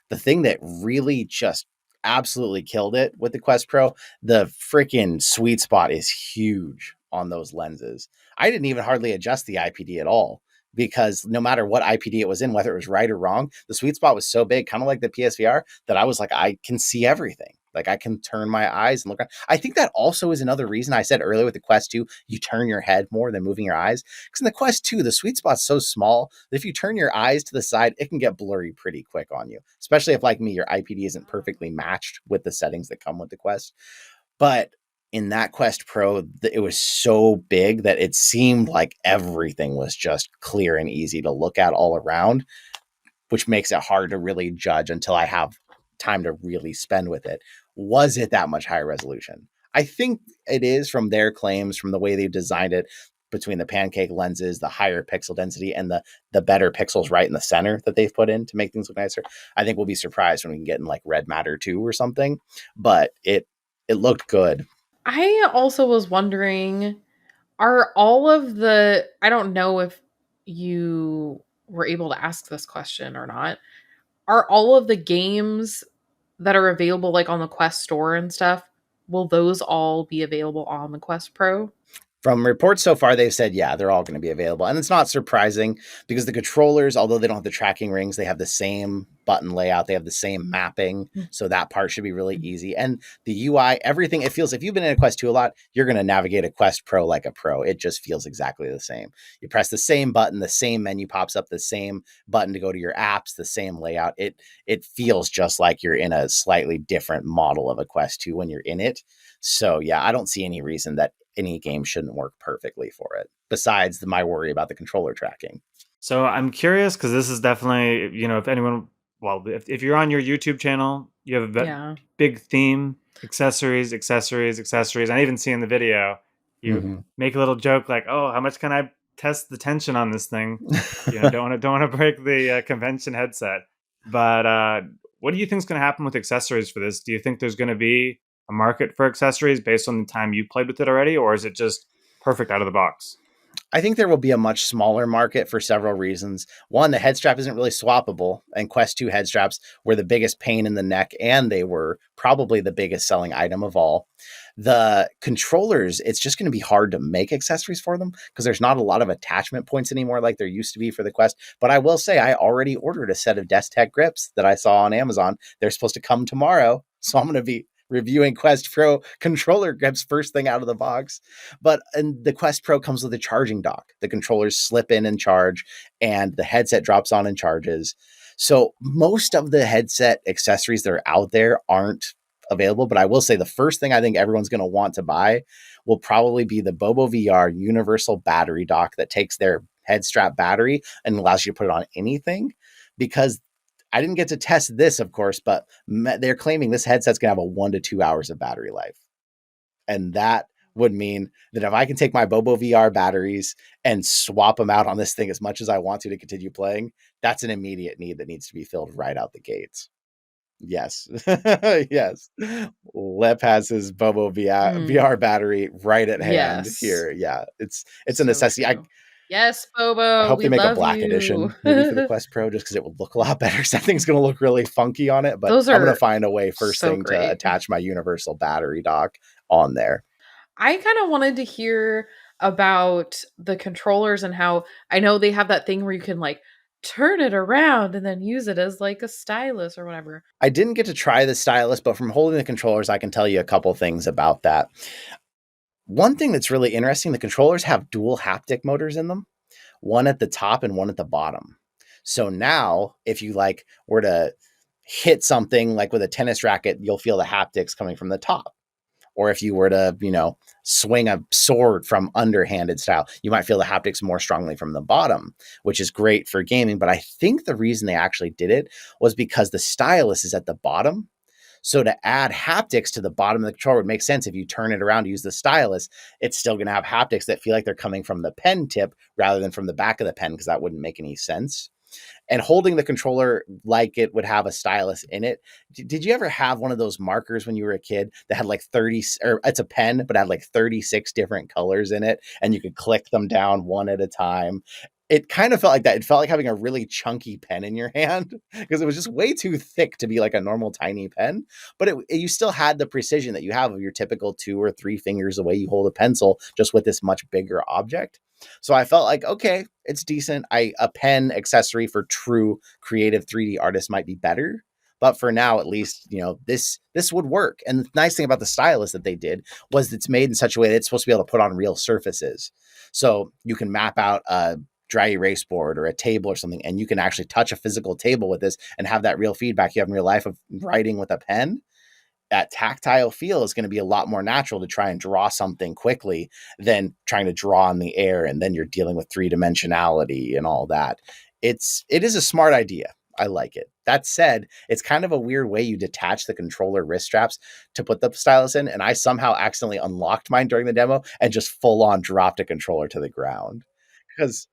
the thing that really just absolutely killed it with the Quest Pro, the freaking sweet spot is huge on those lenses. I didn't even hardly adjust the IPD at all, because no matter what IPD it was in, whether it was right or wrong, the sweet spot was so big, kind of like the PSVR, that I was like, I can see everything. Like I can turn my eyes and look around. I think that also is another reason I said earlier with the Quest 2, you turn your head more than moving your eyes. Because in the Quest 2, the sweet spot's so small that if you turn your eyes to the side, it can get blurry pretty quick on you. Especially if, like me, your IPD isn't perfectly matched with the settings that come with the Quest. But in that Quest Pro, it was so big that it seemed like everything was just clear and easy to look at all around, which makes it hard to really judge until I have time to really spend with it. Was it that much higher resolution? I think it is, from their claims, from the way they've designed it, between the pancake lenses, the higher pixel density, and the better pixels right in the center that they've put in to make things look nicer. I think we'll be surprised when we can get in like Red Matter 2 or something, but it looked good. I also was wondering, are all of the, I don't know if you were able to ask this question or not, are all of the games that are available like on the Quest Store and stuff, will those all be available on the Quest Pro? From reports so far, they've said, yeah, they're all going to be available. And it's not surprising, because the controllers, although they don't have the tracking rings, they have the same button layout. They have the same mapping. So that part should be really easy. And the UI, everything, it feels, if you've been in a Quest 2 a lot, you're going to navigate a Quest Pro like a pro. It just feels exactly the same. You press the same button, the same menu pops up, the same button to go to your apps, the same layout. It feels just like you're in a slightly different model of a Quest 2 when you're in it. So yeah, I don't see any reason that any game shouldn't work perfectly for it, besides my worry about the controller tracking. So I'm curious, because this is definitely, if anyone, well, if you're on your YouTube channel, you have a big theme, accessories. I even see in the video, you make a little joke like, oh, how much can I test the tension on this thing? Don't want to break the convention headset. But what do you think is going to happen with accessories for this? Do you think there's going to be a market for accessories based on the time you played with it already, or is it just perfect out of the box? I think there will be a much smaller market for several reasons. One, the head strap isn't really swappable, and Quest 2 head straps were the biggest pain in the neck, and they were probably the biggest selling item of all. The controllers, it's just going to be hard to make accessories for them, because there's not a lot of attachment points anymore like there used to be for the Quest. But I will say, I already ordered a set of Desk Tech grips that I saw on Amazon. They're supposed to come tomorrow, so I'm going to be reviewing Quest Pro controller grips first thing out of the box. And the Quest Pro comes with a charging dock. The controllers slip in and charge, and the headset drops on and charges. So most of the headset accessories that are out there aren't available. But I will say, the first thing I think everyone's going to want to buy will probably be the Bobo VR universal battery dock that takes their head strap battery and allows you to put it on anything. Because I didn't get to test this, of course, but they're claiming this headset's gonna have a 1 to 2 hours of battery life. And that would mean that if I can take my Bobo VR batteries and swap them out on this thing as much as I want to continue playing, that's an immediate need that needs to be filled right out the gates. Yes. Yes. Lep has his Bobo VR battery right at hand here. Yeah. It's a So necessity. true. Yes, I Bobo, hope we they make a love black you. edition maybe for the Quest Pro just because it would look a lot better. Because that thing's going to look really funky on it. But Those I'm going to are find a way first so thing to great. attach my universal battery dock on there. I kind of wanted to hear about the controllers and how I know they have that thing where you can like turn it around and then use it as like a stylus or whatever. I didn't get to try the stylus, but from holding the controllers, I can tell you a couple things about that. One thing that's really interesting, the controllers have dual haptic motors in them, one at the top and one at the bottom. So now if you like were to hit something like with a tennis racket, you'll feel the haptics coming from the top. Or if you were to, swing a sword from underhanded style, you might feel the haptics more strongly from the bottom, which is great for gaming. But I think the reason they actually did it was because the stylus is at the bottom. So to add haptics to the bottom of the controller would make sense. If you turn it around to use the stylus, it's still going to have haptics that feel like they're coming from the pen tip rather than from the back of the pen, because that wouldn't make any sense. And holding the controller like it would have a stylus in it. Did you ever have one of those markers when you were a kid that had like 30, or it's a pen, but had like 36 different colors in it, and you could click them down one at a time? It kind of felt like that. It felt like having a really chunky pen in your hand because it was just way too thick to be like a normal tiny pen. But you still had the precision that you have of your typical 2 or 3 fingers the way you hold a pencil, just with this much bigger object. So I felt like, okay, it's decent. A pen accessory for true creative 3D artists might be better. But for now, at least, this would work. And the nice thing about the stylus that they did was it's made in such a way that it's supposed to be able to put on real surfaces. So you can map out a dry erase board or a table or something, and you can actually touch a physical table with this and have that real feedback you have in real life of writing with a pen. That tactile feel is going to be a lot more natural to try and draw something quickly than trying to draw in the air, and then you're dealing with 3-dimensionality and all that. It is a smart idea. I like it. That said, it's kind of a weird way you detach the controller wrist straps to put the stylus in, and I somehow accidentally unlocked mine during the demo and just full on dropped a controller to the ground because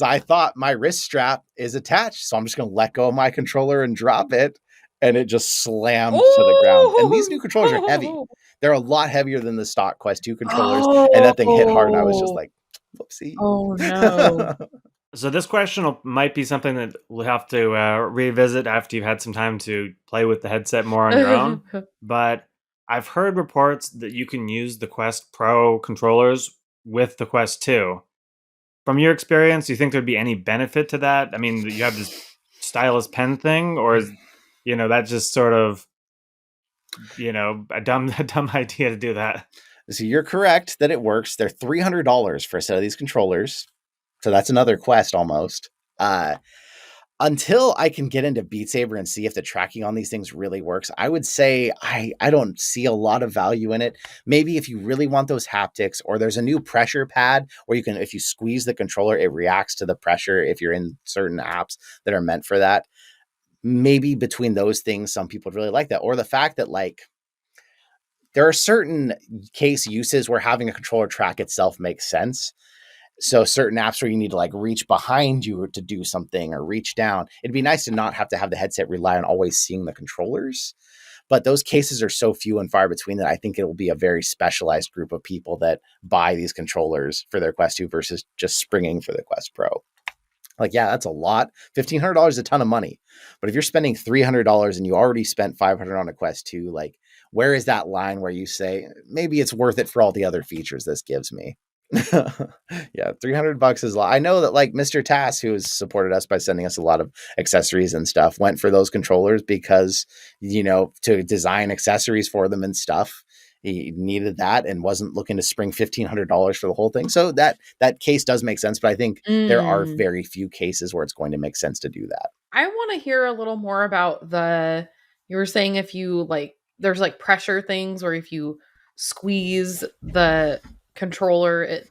I thought my wrist strap is attached, so I'm just going to let go of my controller and drop it, and it just slammed to the ground. And these new controllers are heavy. They're a lot heavier than the stock Quest 2 controllers, and that thing hit hard, and I was just like, whoopsie. Oh, no. So this question might be something that we'll have to revisit after you've had some time to play with the headset more on your own. But I've heard reports that you can use the Quest Pro controllers with the Quest 2. From your experience, do you think there'd be any benefit to that? I mean, you have this stylus pen thing, or is that just sort of a dumb idea to do that? So you're correct that it works. They're $300 for a set of these controllers. So that's another Quest almost. Until I can get into Beat Saber and see if the tracking on these things really works, I would say I don't see a lot of value in it. Maybe if you really want those haptics, or there's a new pressure pad where you can, if you squeeze the controller, it reacts to the pressure if you're in certain apps that are meant for that. Maybe between those things, some people would really like that. Or the fact that there are certain case uses where having a controller track itself makes sense. So certain apps where you need to reach behind you to do something or reach down, it'd be nice to not have to have the headset rely on always seeing the controllers. But those cases are so few and far between that I think it will be a very specialized group of people that buy these controllers for their Quest 2 versus just springing for the Quest Pro. Yeah, that's a lot. $1,500 is a ton of money. But if you're spending $300 and you already spent $500 on a Quest 2, where is that line where you say, maybe it's worth it for all the other features this gives me? Yeah, $300 is a lot. I know that Mr. Tass, who has supported us by sending us a lot of accessories and stuff, went for those controllers because, to design accessories for them and stuff, he needed that and wasn't looking to spring $1,500 for the whole thing. So that case does make sense, but I think there are very few cases where it's going to make sense to do that. I want to hear a little more about you were saying if you there's pressure things, or if you squeeze the controller, it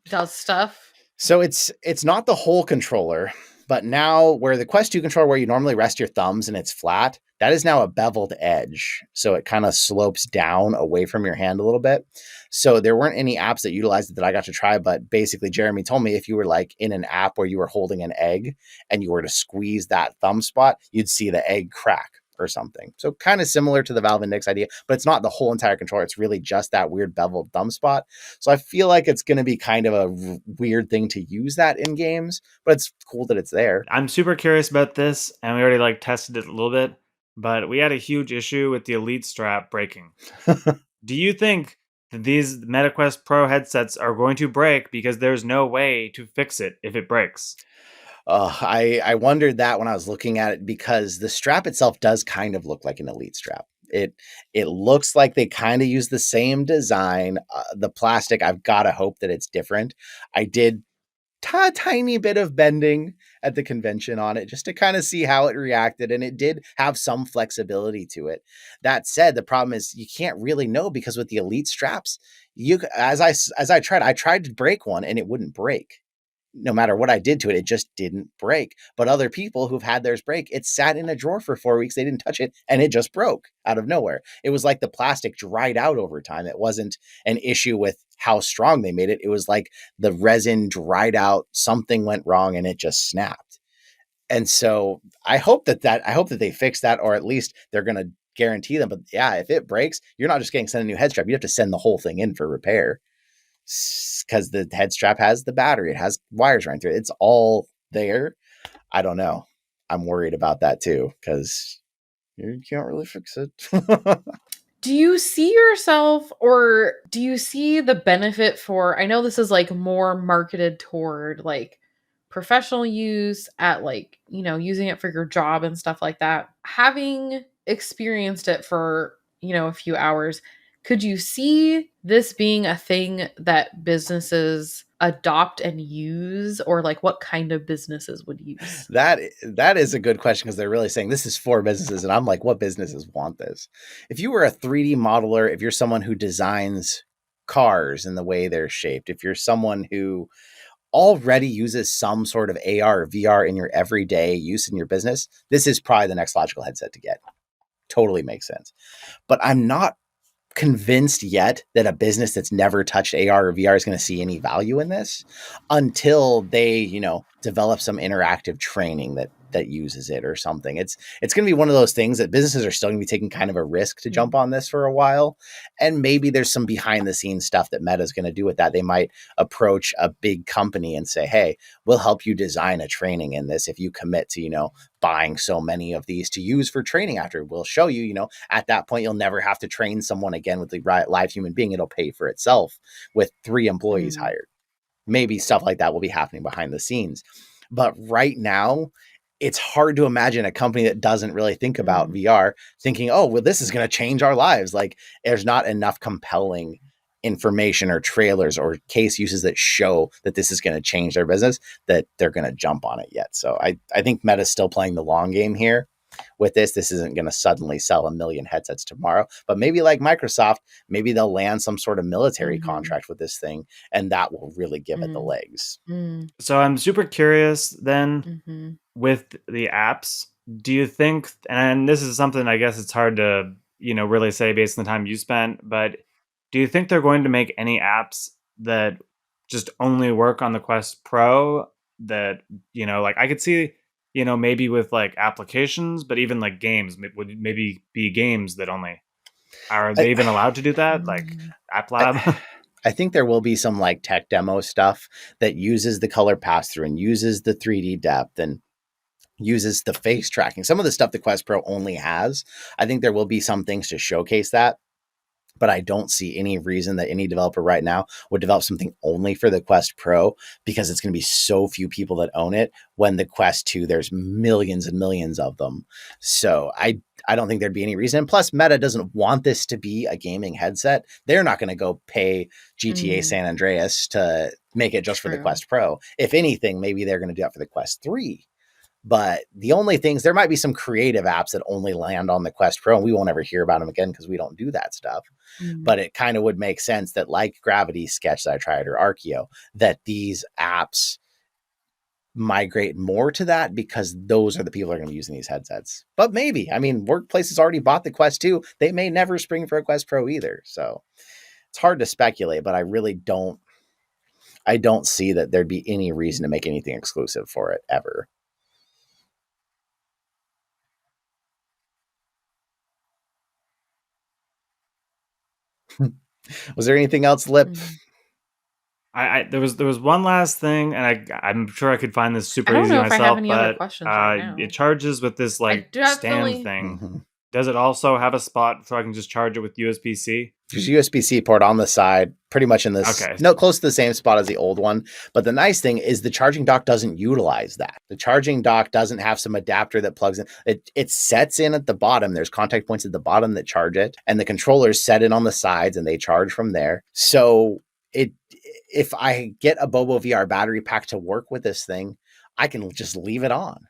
does stuff. So it's not the whole controller. But now where the Quest 2 controller, where you normally rest your thumbs and it's flat, that is now a beveled edge. So it kind of slopes down away from your hand a little bit. So there weren't any apps that utilized it that I got to try. But basically, Jeremy told me if you were like in an app where you were holding an egg and you were to squeeze that thumb spot, you'd see the egg crack or something. So kind of similar to the Valve Index idea, but it's not the whole entire controller. It's really just that weird beveled thumb spot. So I feel like it's going to be kind of a weird thing to use that in games, but it's cool that it's there. I'm super curious about this, and we already like tested it a little bit, but we had a huge issue with the Elite strap breaking. Do you think that these MetaQuest Pro headsets are going to break because there's no way to fix it if it breaks? I wondered that when I was looking at it, because the strap itself does kind of look like an Elite strap. It looks like they kind of use the same design. The plastic, I've got to hope that it's different. I did a tiny bit of bending at the convention on it just to kind of see how it reacted, and it did have some flexibility to it. That said, the problem is you can't really know, because with the Elite straps, as I tried to break one and it wouldn't break. No matter what I did to it, it just didn't break. But other people who've had theirs break, it sat in a drawer for 4 weeks. They didn't touch it and it just broke out of nowhere. It was like the plastic dried out over time. It wasn't an issue with how strong they made it. It was like the resin dried out, something went wrong, and it just snapped. And so I hope that they fix that, or at least they're going to guarantee them. But yeah, if it breaks, you're not just getting sent a new head strap. You have to send the whole thing in for repair, because the head strap has the battery, it has wires running through it. It's all there. I don't know. I'm worried about that too, because you can't really fix it. Do you see yourself, or do you see the benefit for, I know this is like more marketed toward like professional use at like, using it for your job and stuff like that. Having experienced it for, a few hours, could you see this being a thing that businesses adopt and use, or like what kind of businesses would use? That is a good question, because they're really saying this is for businesses, and I'm like, what businesses want this? If you were a 3D modeler, if you're someone who designs cars and the way they're shaped, if you're someone who already uses some sort of AR or VR in your everyday use in your business, this is probably the next logical headset to get. Totally makes sense. But I'm not convinced yet that a business that's never touched AR or VR is going to see any value in this until they, develop some interactive training that uses it or something. It's going to be one of those things that businesses are still going to be taking kind of a risk to jump on this for a while. And maybe there's some behind the scenes stuff that Meta is going to do with that. They might approach a big company and say, hey, we'll help you design a training in this if you commit to, buying so many of these to use for training after. We'll show you, at that point, you'll never have to train someone again with the live human being. It'll pay for itself with 3 employees hired. Maybe stuff like that will be happening behind the scenes. But right now, it's hard to imagine a company that doesn't really think about VR thinking, oh, well, this is going to change our lives. Like, there's not enough compelling information or trailers or case uses that show that this is going to change their business that they're going to jump on it yet. So I think Meta's still playing the long game here with this. This isn't going to suddenly sell 1 million headsets tomorrow, but maybe like Microsoft, maybe they'll land some sort of military contract with this thing, and that will really give it the legs. So I'm super curious then with the apps. Do you think, and this is something I guess it's hard to, really say based on the time you spent, but do you think they're going to make any apps that just only work on the Quest Pro that, like I could see, maybe with like applications, but even like games would maybe be games that only, are they even allowed to do that? Like App Lab? I think there will be some like tech demo stuff that uses the color pass through and uses the 3D depth and uses the face tracking. Some of the stuff the Quest Pro only has. I think there will be some things to showcase that. But I don't see any reason that any developer right now would develop something only for the Quest Pro, because it's going to be so few people that own it, when the Quest 2, there's millions and millions of them. So I don't think there'd be any reason. And plus, Meta doesn't want this to be a gaming headset. They're not going to go pay GTA San Andreas to make it just for the Quest Pro. If anything, maybe they're going to do that for the Quest 3. But the only things, there might be some creative apps that only land on the Quest Pro, and we won't ever hear about them again because we don't do that stuff. But it kind of would make sense that, like Gravity, Sketch that I tried, or Archeo, that these apps migrate more to that because those are the people that are going to be using these headsets. But maybe, I mean, workplaces already bought the Quest 2. They may never spring for a Quest Pro either. So it's hard to speculate, but I really don't see that there'd be any reason to make anything exclusive for it ever. Was there anything else, Lip? There was one last thing, and I'm sure I could find this super easy myself. I have any other questions right now. It charges with this like stand thing. Mm-hmm. Does it also have a spot so I can just charge it with USB-C? There's a USB-C port on the side, pretty much in this, close to the same spot as the old one. But the nice thing is the charging dock doesn't utilize that. The charging dock doesn't have some adapter that plugs in. It sets in at the bottom. There's contact points at the bottom that charge it, and the controllers set in on the sides, and they charge from there. So if I get a Bobo VR battery pack to work with this thing, I can just leave it on.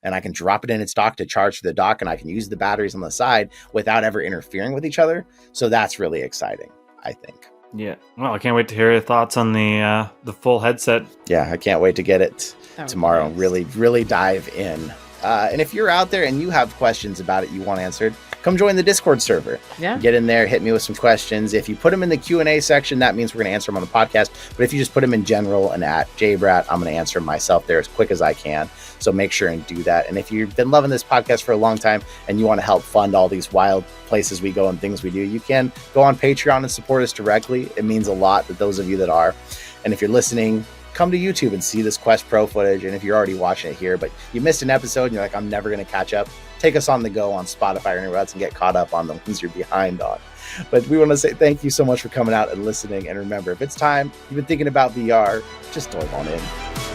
And I can drop it in its dock to charge for the dock, and I can use the batteries on the side without ever interfering with each other. So that's really exciting, I think. Yeah. Well, I can't wait to hear your thoughts on the full headset. Yeah, I can't wait to get it tomorrow. Nice. Really dive in. And if you're out there and you have questions about it you want answered, come join the Discord server. Yeah. Get in there, hit me with some questions. If you put them in the Q&A section, that means we're going to answer them on the podcast. But if you just put them in general and at JBrat, I'm going to answer them myself there as quick as I can. So make sure and do that. And if you've been loving this podcast for a long time and you want to help fund all these wild places we go and things we do, you can go on Patreon and support us directly. It means a lot that those of you that are. And if you're listening, come to YouTube and see this Quest Pro footage. And if you're already watching it here, but you missed an episode and you're like, I'm never going to catch up, take us on the go on Spotify or anywhere else and get caught up on the ones you're behind on. But we want to say thank you so much for coming out and listening. And remember, if it's time, you've been thinking about VR, just dive on in.